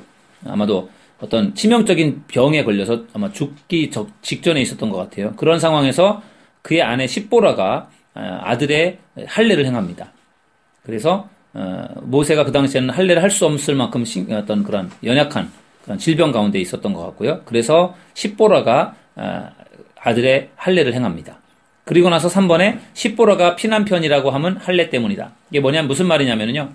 아마도 어떤 치명적인 병에 걸려서 아마 죽기 직전에 있었던 것 같아요. 그런 상황에서 그의 아내 십보라가 아들의 할례를 행합니다. 그래서 모세가 그 당시에는 할례를 할 수 없을 만큼 어떤 그런 연약한 그런 질병 가운데 있었던 것 같고요. 그래서 십보라가 아들의 할례를 행합니다. 그리고 나서 3번에 십보라가 피난편이라고 하면 할례 때문이다. 이게 뭐냐면 무슨 말이냐면요.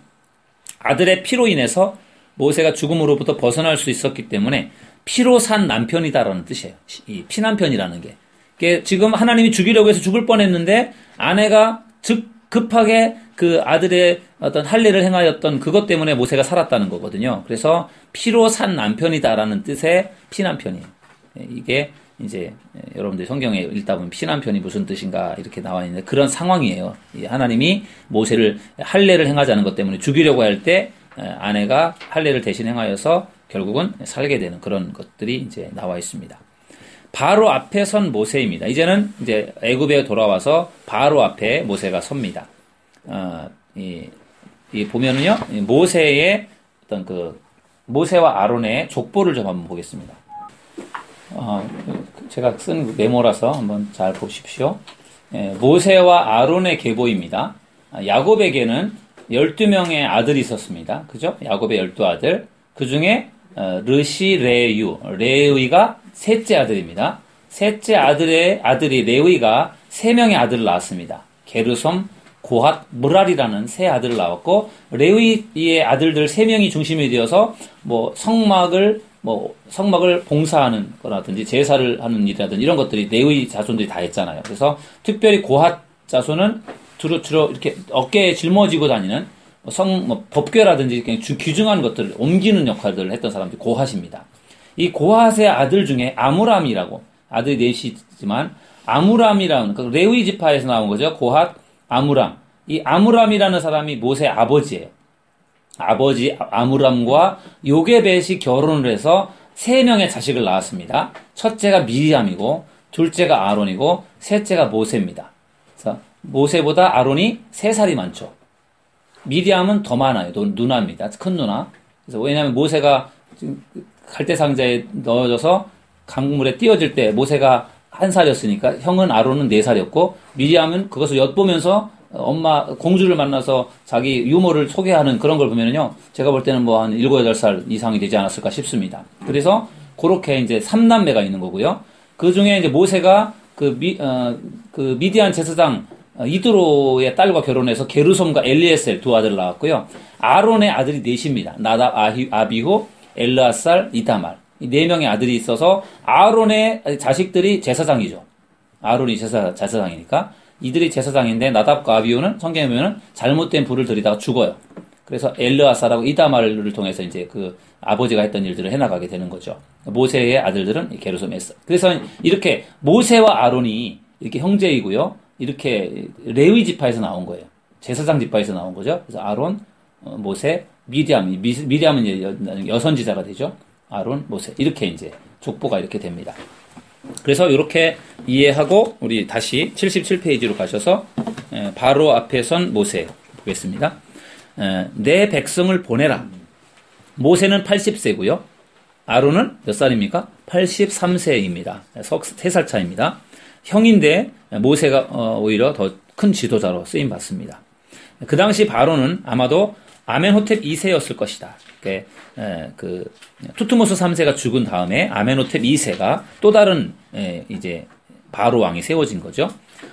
아들의 피로 인해서 모세가 죽음으로부터 벗어날 수 있었기 때문에 피로 산 남편이다라는 뜻이에요. 이 피난편이라는 게. 지금 하나님이 죽이려고 해서 죽을 뻔했는데 아내가 급하게 그 아들의 어떤 할례를 행하였던 그것 때문에 모세가 살았다는 거거든요. 그래서 피로 산 남편이다라는 뜻의 피난편이에요. 이게 이제 여러분들 성경에 읽다 보면 피난편이 무슨 뜻인가 이렇게 나와 있는데 그런 상황이에요. 하나님이 모세를 할례를 행하지 않은 것 때문에 죽이려고 할 때 아내가 할례를 대신 행하여서 결국은 살게 되는 그런 것들이 이제 나와 있습니다. 바로 앞에 선 모세입니다. 이제는 이제 애굽에 돌아와서 바로 앞에 모세가 섭니다. 이 보면은요, 모세의 어떤 모세와 아론의 족보를 좀 한번 보겠습니다. 제가 쓴 메모라서 한번 잘 보십시오. 모세와 아론의 계보입니다. 야곱에게는 12명의 아들이 있었습니다. 그죠? 야곱의 12아들. 그 중에 르시, 레위가 셋째 아들입니다. 셋째 아들이 레위가 3명의 아들을 낳았습니다. 게르솜, 고핫, 무랄이라는 세 아들을 낳았고 레위의 아들들 3명이 중심이 되어서 성막을 봉사하는 거라든지 제사를 하는 일이라든지 이런 것들이 레위 자손들이 다 했잖아요. 그래서 특별히 고핫 자손은 주로 이렇게 어깨에 짊어지고 다니는 법궤라든지 귀중한 것들을 옮기는 역할들을 했던 사람들이 고핫입니다. 이 고핫의 아들 중에 아므람이라고 아들이 넷이지만 아므람이라는 레위 지파에서 나온 거죠. 고핫, 아므람. 이 아므람이라는 사람이 모세의 아버지예요. 아버지 아므람과 요게벳이 결혼을 해서 3명의 자식을 낳았습니다. 첫째가 미리암이고 둘째가 아론이고 셋째가 모세입니다. 그래서 모세보다 아론이 3살이 많죠. 미리암은 더 많아요. 누나입니다. 큰 누나. 그래서 왜냐하면 모세가 갈대상자에 넣어져서 강물에 띄어질 때 모세가 1살이었으니까 형은 아론은 4살이었고 미리암은 그것을 엿보면서 엄마 공주를 만나서 자기 유모를 소개하는 그런 걸 보면은요. 제가 볼 때는 한 7, 8살 이상이 되지 않았을까 싶습니다. 그래서 그렇게 이제 3남매가 있는 거고요. 그 중에 이제 모세가 미디안 제사장 이드로의 딸과 결혼해서 게르솜과 엘리에셀 2 아들을 낳았고요. 아론의 아들이 4입니다. 나답, 아비후, 엘르아살, 이타말. 이 4명의 아들이 있어서 아론의 자식들이 제사장이죠. 아론이 제사장이니까 이들이 제사장인데 나답과 아비후는 성경에 보면 잘못된 불을 들이다가 죽어요. 그래서 엘르아사라고 이다말을 통해서 이제 그 아버지가 했던 일들을 해나가게 되는 거죠. 모세의 아들들은 게르솜 에스. 그래서 이렇게 모세와 아론이 이렇게 형제이고요. 이렇게 레위 지파에서 나온 거예요. 제사장 지파에서 나온 거죠. 그래서 아론, 모세, 미리암은 이제 여선지자가 되죠. 아론, 모세. 이렇게 이제 족보가 이렇게 됩니다. 그래서 이렇게 이해하고 우리 다시 77페이지로 가셔서 바로 앞에 선 모세 보겠습니다. 내 백성을 보내라. 모세는 80세고요. 아론은 몇 살입니까? 83세입니다. 3살 차입니다. 형인데 모세가 오히려 더 큰 지도자로 쓰임 받습니다. 그 당시 바로는 아마도 아멘호텝 2세였을 것이다. 그 투트모스 3세가 죽은 다음에 아멘호텝 2세가 또 다른 이제 바로 왕이 세워진 거죠.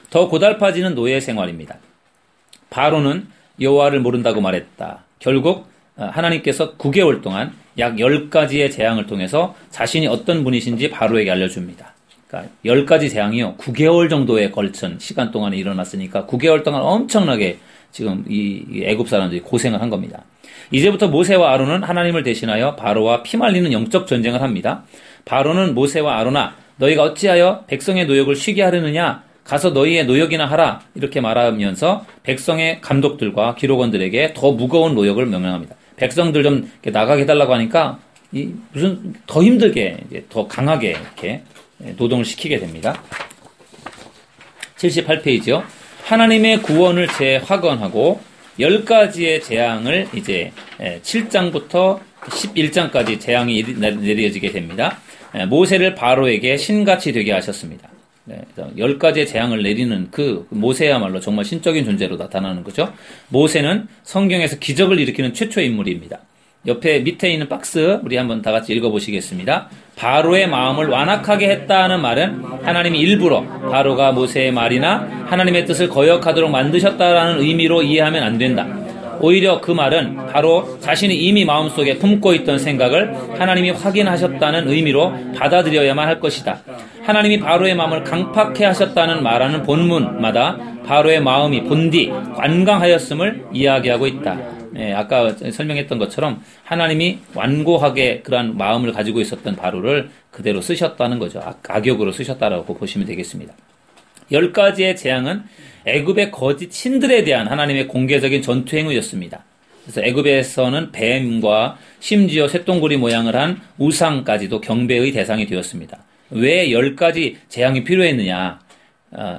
더 고달파지는 노예 생활입니다. 바로는 여호와를 모른다고 말했다. 결국 하나님께서 9개월 동안 약 10가지의 재앙을 통해서 자신이 어떤 분이신지 바로에게 알려줍니다. 그러니까 10가지 재앙이요. 9개월 정도에 걸친 시간 동안에 일어났으니까 9개월 동안 엄청나게 지금 이 애굽 사람들이 고생을 한 겁니다. 이제부터 모세와 아론은 하나님을 대신하여 바로와 피말리는 영적 전쟁을 합니다. 바로는 모세와 아론아 너희가 어찌하여 백성의 노역을 쉬게 하려느냐 가서 너희의 노역이나 하라 이렇게 말하면서 백성의 감독들과 기록원들에게 더 무거운 노역을 명령합니다. 백성들 좀 나가게 해달라고 하니까 무슨 더 힘들게 이제 더 강하게 이렇게 노동을 시키게 됩니다. 78페이지요. 하나님의 구원을 재확언하고 10가지의 재앙을 이제 7장부터 11장까지 재앙이 내려지게 됩니다. 모세를 바로에게 신같이 되게 하셨습니다. 10가지의 재앙을 내리는 그 모세야말로 정말 신적인 존재로 나타나는 거죠. 모세는 성경에서 기적을 일으키는 최초의 인물입니다. 옆에 밑에 있는 박스 우리 한번 다 같이 읽어보시겠습니다. 바로의 마음을 완악하게 했다는 말은 하나님이 일부러 바로가 모세의 말이나 하나님의 뜻을 거역하도록 만드셨다라는 의미로 이해하면 안 된다. 오히려 그 말은 바로 자신이 이미 마음속에 품고 있던 생각을 하나님이 확인하셨다는 의미로 받아들여야만 할 것이다. 하나님이 바로의 마음을 강팍해 하셨다는 말하는 본문마다 바로의 마음이 본디 완강하였음을 이야기하고 있다. 아까 설명했던 것처럼 하나님이 완고하게 그러한 마음을 가지고 있었던 바로를 그대로 쓰셨다는 거죠. 악역으로 쓰셨다라고 보시면 되겠습니다. 10가지의 재앙은 애굽의 거짓 신들에 대한 하나님의 공개적인 전투 행위였습니다. 그래서 애굽에서는 뱀과 심지어 쇠똥구리 모양을 한 우상까지도 경배의 대상이 되었습니다. 왜 10가지 재앙이 필요했느냐?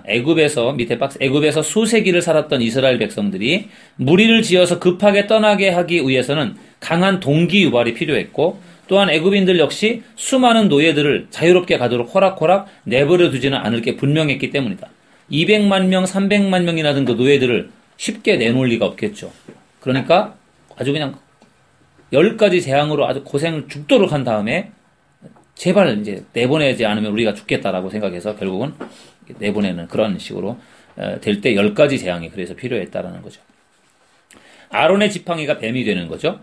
애굽에서 밑에 박스 애굽에서 수세기를 살았던 이스라엘 백성들이 무리를 지어서 급하게 떠나게 하기 위해서는 강한 동기 유발이 필요했고 또한 애굽인들 역시 수많은 노예들을 자유롭게 가도록 호락호락 내버려 두지는 않을 게 분명했기 때문이다. 200만 명, 300만 명이나 든 그 노예들을 쉽게 내놓을 리가 없겠죠. 그러니까 아주 그냥 10가지 재앙으로 아주 고생을 죽도록 한 다음에 제발 이제 내보내지 않으면 우리가 죽겠다라고 생각해서 결국은 내보내는 그런 식으로 될 때 10가지 재앙이 그래서 필요했다라는 거죠. 아론의 지팡이가 뱀이 되는 거죠.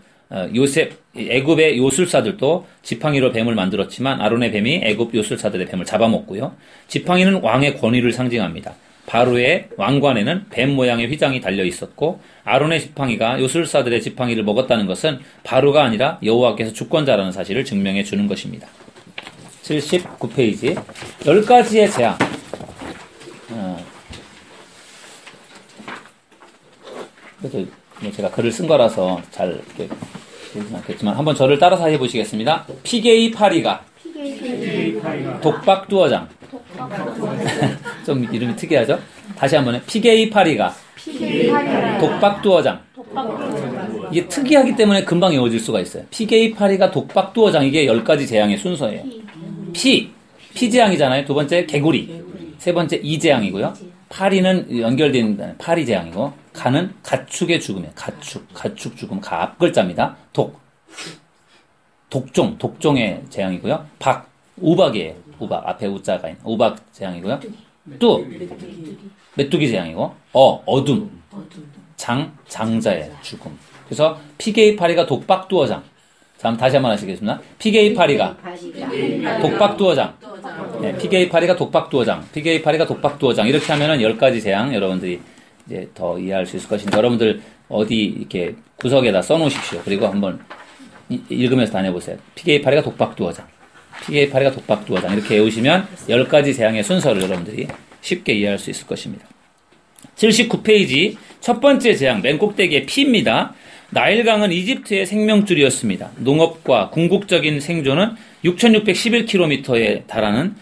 애굽의 요술사들도 지팡이로 뱀을 만들었지만 아론의 뱀이 애굽 요술사들의 뱀을 잡아먹고요. 지팡이는 왕의 권위를 상징합니다. 바로의 왕관에는 뱀 모양의 휘장이 달려 있었고 아론의 지팡이가 요술사들의 지팡이를 먹었다는 것은 바로가 아니라 여호와께서 주권자라는 사실을 증명해 주는 것입니다. 79페이지 10가지의 재앙. 그래서 제가 글을 쓴 거라서 잘 이렇게 되진 않겠지만 한번 저를 따라서 해보시겠습니다. 피게이 파리가 독박두어장. 좀 이름이 특이하죠? 다시 한번 해. 피게이 파리가 독박두어장. 이게 특이하기 때문에 금방 외워질 수가 있어요. 피게이 파리가 독박두어장. 이게 10가지 재앙의 순서예요. 피재앙이잖아요. 두 번째 개구리. 세 번째 이재앙이고요. 파리는 연결된 파리 재앙이고 가는 가축의 죽음이에요. 가축 죽음. 가 앞글자입니다. 독종의 재앙이고요. 우박이에요. 우박 앞에 우자가 있는 우박 재앙이고요. 메뚜기 재앙이고 어둠. 장자의 죽음. 그래서 피게이 파리가 독박두어장. 다시 한번 하시겠습니다. 피게이 파리가 독박두어장. 네, 피게이 파리가 독박두어장. 피게이 파리가 독박두어장. 이렇게 하면은 10가지 재앙 여러분들이 이제 더 이해할 수 있을 것인데 여러분들 어디 이렇게 구석에다 써놓으십시오. 그리고 한번 읽으면서 다녀보세요. 피게의 파리가 독박두어장. 피게의 파리가 독박두어장. 이렇게 외우시면 10가지 재앙의 순서를 여러분들이 쉽게 이해할 수 있을 것입니다. 79페이지 첫 번째 재앙 맨 꼭대기에 피입니다. 나일강은 이집트의 생명줄이었습니다. 농업과 궁극적인 생존은 6611km에 달하는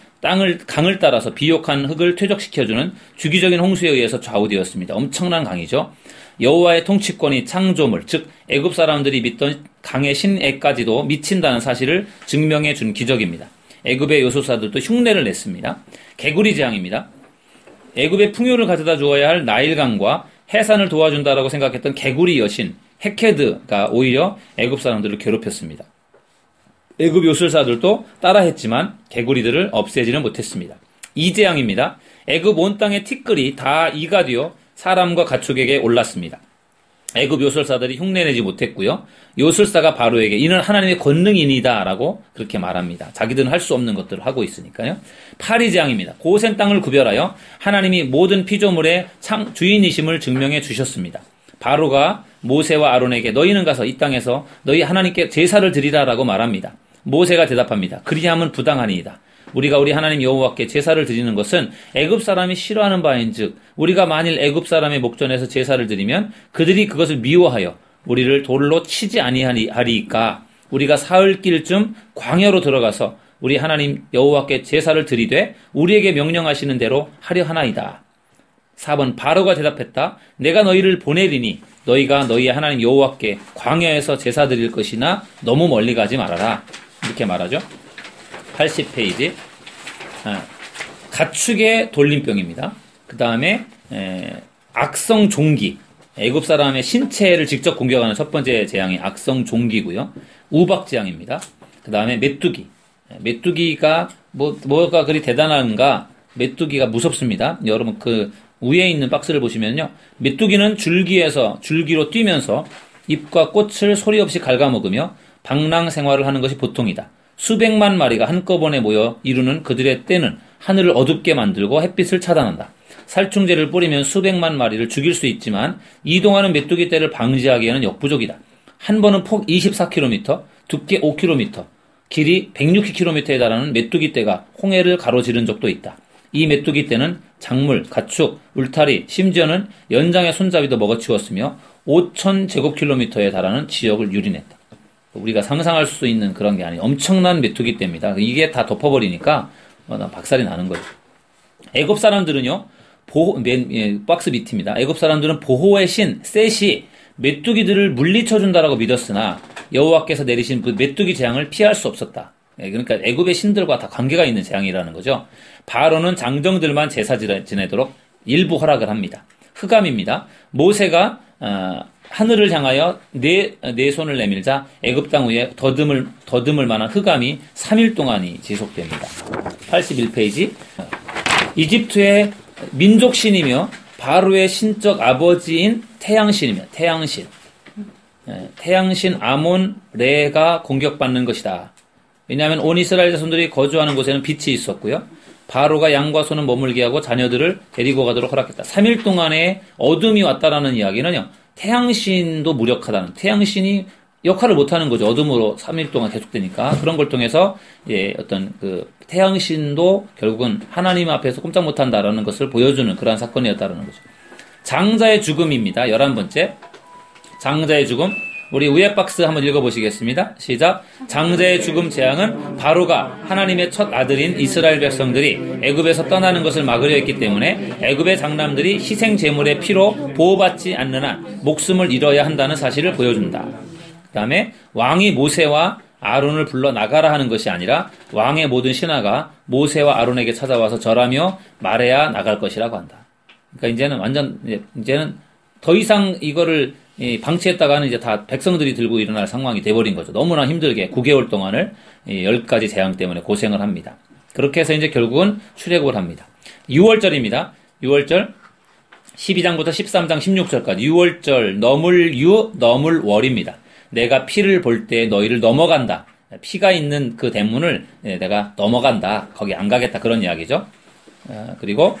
강을 따라서 비옥한 흙을 퇴적시켜주는 주기적인 홍수에 의해서 좌우되었습니다. 엄청난 강이죠. 여호와의 통치권이 창조물, 즉 애굽 사람들이 믿던 강의 신에까지도 미친다는 사실을 증명해 준 기적입니다. 애굽의 요술사들도 흉내를 냈습니다. 개구리 재앙입니다. 애굽의 풍요를 가져다 주어야 할 나일강과 해산을 도와준다라고 생각했던 개구리 여신 헤케드가 오히려 애굽 사람들을 괴롭혔습니다. 애굽 요술사들도 따라했지만 개구리들을 없애지는 못했습니다. 이 재앙입니다. 애굽 온 땅의 티끌이 다 이가 되어 사람과 가축에게 올랐습니다. 애굽 요술사들이 흉내내지 못했고요. 요술사가 바로에게 이는 하나님의 권능이니다 라고 그렇게 말합니다. 자기들은 할 수 없는 것들을 하고 있으니까요. 파리 재앙입니다. 고센 땅을 구별하여 하나님이 모든 피조물의 주인이심을 증명해 주셨습니다. 바로가 모세와 아론에게 너희는 가서 이 땅에서 너희 하나님께 제사를 드리라라고 말합니다. 모세가 대답합니다. 그리함은 부당하니이다. 우리가 우리 하나님 여호와께 제사를 드리는 것은 애굽 사람이 싫어하는 바인즉 우리가 만일 애굽 사람의 목전에서 제사를 드리면 그들이 그것을 미워하여 우리를 돌로 치지 아니하리이까 우리가 사흘길쯤 광야로 들어가서 우리 하나님 여호와께 제사를 드리되 우리에게 명령하시는 대로 하려 하나이다. 4번 바로가 대답했다. 내가 너희를 보내리니 너희가 너희의 하나님 여호와께 광야에서 제사 드릴 것이나 너무 멀리 가지 말아라. 이렇게 말하죠. 80페이지 가축의 돌림병입니다. 그 다음에 악성 종기 애굽 사람의 신체를 직접 공격하는 첫 번째 재앙이 악성 종기고요. 우박 재앙입니다. 그 다음에 메뚜기 메뚜기가 뭐가 그리 대단한가. 메뚜기가 무섭습니다. 여러분 그 위에 있는 박스를 보시면요. 메뚜기는 줄기로 뛰면서 잎과 꽃을 소리 없이 갉아먹으며 방랑 생활을 하는 것이 보통이다. 수백만 마리가 한꺼번에 모여 이루는 그들의 떼는 하늘을 어둡게 만들고 햇빛을 차단한다. 살충제를 뿌리면 수백만 마리를 죽일 수 있지만 이동하는 메뚜기 떼를 방지하기에는 역부족이다. 한 번은 폭 24km, 두께 5km, 길이 160km에 달하는 메뚜기 떼가 홍해를 가로지른 적도 있다. 이 메뚜기 떼는 작물, 가축, 울타리, 심지어는 연장의 손잡이도 먹어치웠으며 5,000제곱킬로미터에 달하는 지역을 유린했다. 우리가 상상할 수 있는 그런 게 아니에요. 엄청난 메뚜기 떼입니다. 이게 다 덮어버리니까 박살이 나는 거예요. 애굽 사람들은요. 박스 밑입니다. 애굽 사람들은 보호의 신 셋이 메뚜기들을 물리쳐준다라고 믿었으나 여호와께서 내리신 그 메뚜기 재앙을 피할 수 없었다. 그러니까 애굽의 신들과 다 관계가 있는 재앙이라는 거죠. 바로는 장정들만 제사 지내도록 일부 허락을 합니다. 흑암입니다. 모세가 하늘을 향하여 네 손을 내밀자 애굽 땅 위에 더듬을 만한 흑암이 3일 동안이 지속됩니다. 81페이지 이집트의 민족신이며 바로의 신적 아버지인 태양신이며 태양신 아몬 레가 공격받는 것이다. 왜냐하면 온 이스라엘 자손들이 거주하는 곳에는 빛이 있었고요. 바로가 양과 소는 머물게 하고 자녀들을 데리고 가도록 허락했다. 3일 동안의 어둠이 왔다라는 이야기는요. 태양신도 무력하다는, 태양신이 역할을 못하는 거죠. 어둠으로 3일 동안 계속되니까. 그런 걸 통해서 어떤 그 태양신도 결국은 하나님 앞에서 꼼짝 못한다라는 것을 보여주는 그러한 사건이었다라는 거죠. 장자의 죽음입니다. 11번째. 장자의 죽음. 우리 위에 박스 한번 읽어보시겠습니다. 시작. 장자의 죽음 재앙은 바로가 하나님의 첫 아들인 이스라엘 백성들이 애굽에서 떠나는 것을 막으려 했기 때문에 애굽의 장남들이 희생 제물의 피로 보호받지 않는 한 목숨을 잃어야 한다는 사실을 보여준다. 그 다음에 왕이 모세와 아론을 불러 나가라 하는 것이 아니라 왕의 모든 신하가 모세와 아론에게 찾아와서 절하며 말해야 나갈 것이라고 한다. 그러니까 이제는 더 이상 이거를 방치했다가는 이제 다 백성들이 들고 일어날 상황이 돼버린 거죠. 너무나 힘들게 9개월 동안을 10가지 재앙 때문에 고생을 합니다. 그렇게 해서 이제 결국은 출애굽을 합니다. 6월절입니다. 6월절 12장부터 13장 16절까지 6월절 너물월입니다. 내가 피를 볼 때 너희를 넘어간다. 피가 있는 그 대문을 내가 넘어간다. 거기 안 가겠다. 그런 이야기죠. 그리고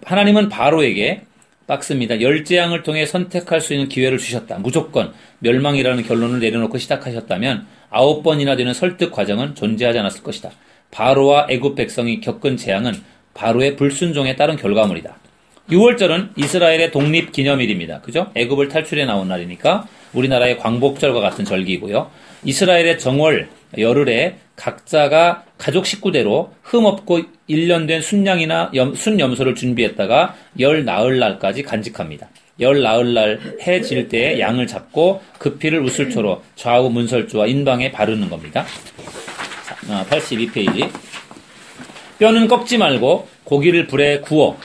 하나님은 바로에게 박스입니다. 열 재앙을 통해 선택할 수 있는 기회를 주셨다. 무조건 멸망이라는 결론을 내려놓고 시작하셨다면 9번이나 되는 설득 과정은 존재하지 않았을 것이다. 바로와 애굽 백성이 겪은 재앙은 바로의 불순종에 따른 결과물이다. 6월절은 이스라엘의 독립기념일입니다. 그죠? 애굽을 탈출해 나온 날이니까 우리나라의 광복절과 같은 절기이고요. 이스라엘의 정월, 열흘에 각자가 가족 식구대로 흠없고 1년 된 순양이나 순염소를 준비했다가 열 나흘날까지 간직합니다. 열 나흘날 해 질 때에 양을 잡고 그 피를 우슬초로 좌우 문설주와 인방에 바르는 겁니다. 82페이지. 뼈는 꺾지 말고 고기를 불에 구워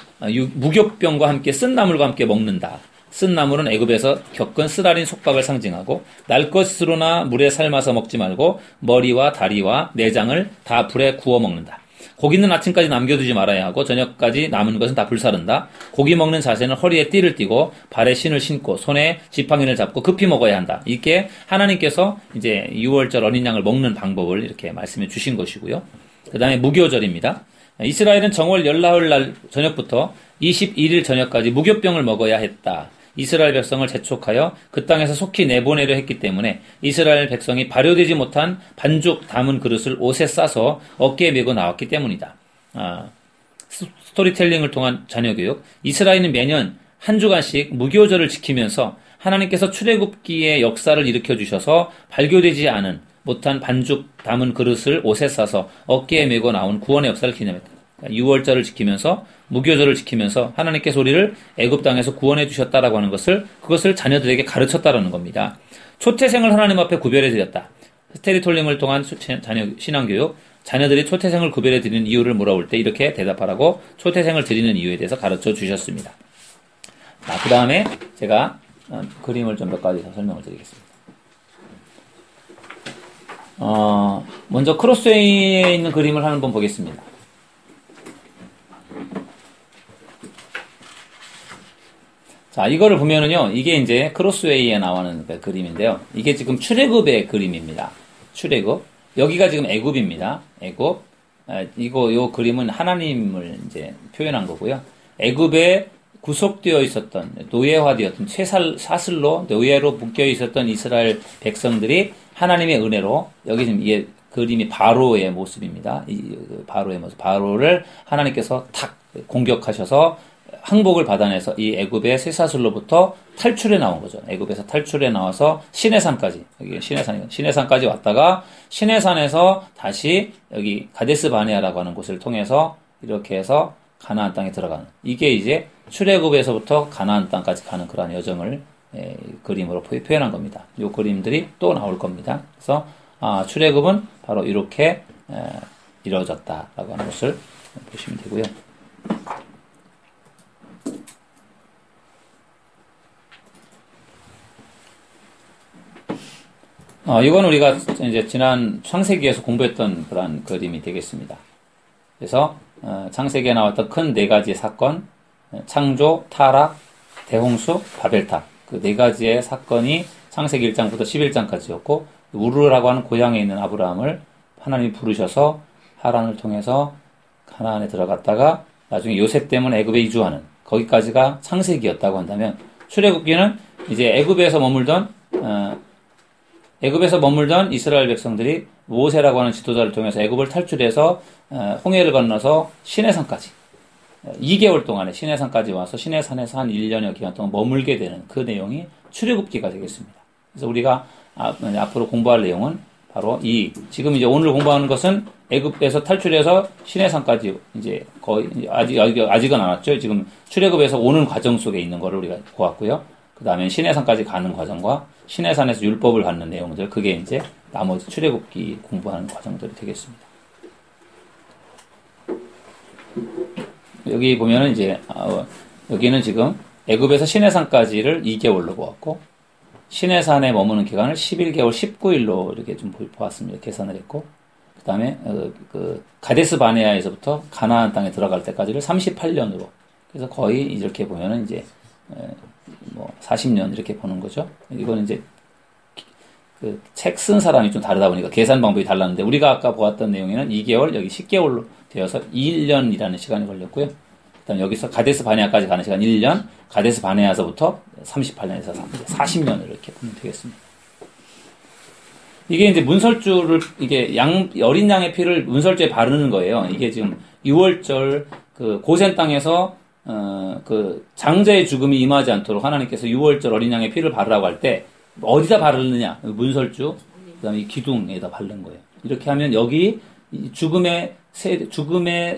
무교병과 함께 쓴 나물과 함께 먹는다. 쓴 나물은 애굽에서 겪은 쓰라린 속박을 상징하고 날 것으로나 물에 삶아서 먹지 말고 머리와 다리와 내장을 다 불에 구워 먹는다. 고기는 아침까지 남겨두지 말아야 하고 저녁까지 남은 것은 다 불사른다. 고기 먹는 자세는 허리에 띠를 띠고 발에 신을 신고 손에 지팡이를 잡고 급히 먹어야 한다. 이게 하나님께서 이제 6월절 어린 양을 먹는 방법을 이렇게 말씀해 주신 것이고요. 그 다음에 무교절입니다. 이스라엘은 정월 열나흘날 저녁부터 21일 저녁까지 무교병을 먹어야 했다. 이스라엘 백성을 재촉하여 그 땅에서 속히 내보내려 했기 때문에 이스라엘 백성이 발효되지 못한 반죽 담은 그릇을 옷에 싸서 어깨에 메고 나왔기 때문이다. 스토리텔링을 통한 자녀교육. 이스라엘은 매년 한 주간씩 무교절을 지키면서 하나님께서 출애굽기의 역사를 일으켜 주셔서 발교되지 않은 못한 반죽 담은 그릇을 옷에 싸서 어깨에 메고 나온 구원의 역사를 기념했다. 6월절을 지키면서 무교절을 지키면서 하나님께서 우리를 애굽 땅에서 구원해 주셨다라고 하는 그것을 자녀들에게 가르쳤다라는 겁니다. 초태생을 하나님 앞에 구별해 드렸다. 스토리텔링을 통한 자녀 신앙교육. 자녀들이 초태생을 구별해 드리는 이유를 물어볼 때 이렇게 대답하라고 초태생을 드리는 이유에 대해서 가르쳐 주셨습니다. 그 다음에 제가 그림을 좀 몇 가지 더 설명을 드리겠습니다. 먼저 크로스웨이에 있는 그림을 한번 보겠습니다. 자, 이거를 보면은요, 이게 이제 크로스웨이에 나오는 그 그림인데요. 이게 지금 출애굽의 그림입니다. 출애굽. 여기가 지금 애굽입니다. 애굽. 요 그림은 하나님을 이제 표현한 거고요. 애굽에 구속되어 있었던, 노예화되었던, 사슬로, 노예로 묶여 있었던 이스라엘 백성들이 하나님의 은혜로, 여기 지금 이 그림이 바로의 모습입니다. 바로의 모습. 바로를 하나님께서 탁 공격하셔서 항복을 받아내서 이 애굽의 쇠사슬로부터 탈출해 나온 거죠. 애굽에서 탈출해 나와서 시내산까지, 여기 시내산까지 왔다가 시내산에서 다시 여기 가데스 바네아라고 하는 곳을 통해서 이렇게 해서 가나안 땅에 들어가는, 이게 이제 출애굽에서부터 가나안 땅까지 가는 그러한 여정을 그림으로 표현한 겁니다. 이 그림들이 또 나올 겁니다. 그래서 출애굽은 바로 이렇게 이루어졌다라고 하는 것을 보시면 되고요. 이건 우리가 이제 지난 창세기에서 공부했던 그런 그림이 되겠습니다. 그래서 창세기에 나왔던 큰 네 가지의 사건, 창조, 타락, 대홍수, 바벨탑, 그 네 가지의 사건이 창세기 1장부터 11장까지였고, 우르라고 하는 고향에 있는 아브라함을 하나님이 부르셔서 하란을 통해서 가나안에 들어갔다가 나중에 요셉 때문에 애굽에 이주하는, 거기까지가 창세기였다고 한다면, 출애굽기는 이제 애굽에서 머물던 이스라엘 백성들이 모세라고 하는 지도자를 통해서 애굽을 탈출해서 홍해를 건너서 시내산까지 2개월 동안에 시내산까지 와서 시내산에서 한 1년여 기간 동안 머물게 되는 그 내용이 출애굽기가 되겠습니다. 그래서 우리가 앞으로 공부할 내용은 바로 지금 이제 오늘 공부하는 것은 애굽에서 탈출해서 시내산까지 이제 거의 아직은 안 왔죠. 지금 출애굽에서 오는 과정 속에 있는 거를 우리가 보았고요. 그 다음에 시내산까지 가는 과정과 시내산에서 율법을 받는 내용들, 그게 이제 나머지 출애굽기 공부하는 과정들이 되겠습니다. 여기 보면은 이제 여기는 지금 애굽에서 시내산까지를 2개월로 보았고, 시내산에 머무는 기간을 11개월 19일로 이렇게 좀 보았습니다. 계산을 했고, 그 다음에 그 가데스 바네아에서부터 가나안 땅에 들어갈 때까지를 38년으로, 그래서 거의 이렇게 보면은 이제 40년 이렇게 보는 거죠. 이거는 이제 그 책 쓴 사람이 좀 다르다 보니까 계산 방법이 달랐는데, 우리가 아까 보았던 내용에는 2개월, 여기 10개월로 되어서 1년이라는 시간이 걸렸고요. 그다음 여기서 가데스 바네아까지 가는 시간 1년, 가데스 바네아서부터 38년에서 40년을 이렇게 보면 되겠습니다. 이게 이제 문설주를 이게 어린 양의 피를 문설주에 바르는 거예요. 이게 지금 6월절 그 고센 땅에서 그 장자의 죽음이 임하지 않도록 하나님께서 6월절 어린 양의 피를 바르라고 할 때 어디다 바르느냐? 문설주, 그다음에 이 기둥에다 바른 거예요. 이렇게 하면 여기 죽음의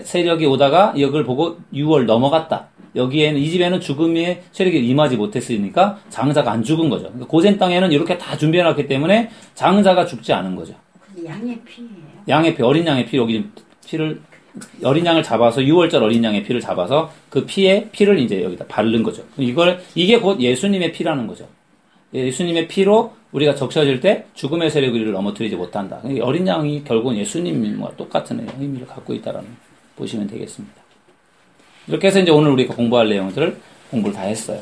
세력이 오다가 이걸 보고 6월 넘어갔다. 여기에는 이 집에는 죽음의 세력이 임하지 못했으니까 장자가 안 죽은 거죠. 그러니까 고센 땅에는 이렇게 다 준비해놨기 때문에 장자가 죽지 않은 거죠. 양의 피예요. 양의 피, 어린 양의 피 여기 피를 어린 양을 잡아서 6월절 어린 양의 피를 잡아서 그 피를 이제 여기다 바른 거죠. 이게 곧 예수님의 피라는 거죠. 예수님의 피로 우리가 적셔질 때 죽음의 세력을 우리를 넘어뜨리지 못한다. 어린 양이 결국은 예수님과 똑같은 의미를 갖고 있다라는 보시면 되겠습니다. 이렇게 해서 이제 오늘 우리가 공부할 내용들을 공부를 다 했어요.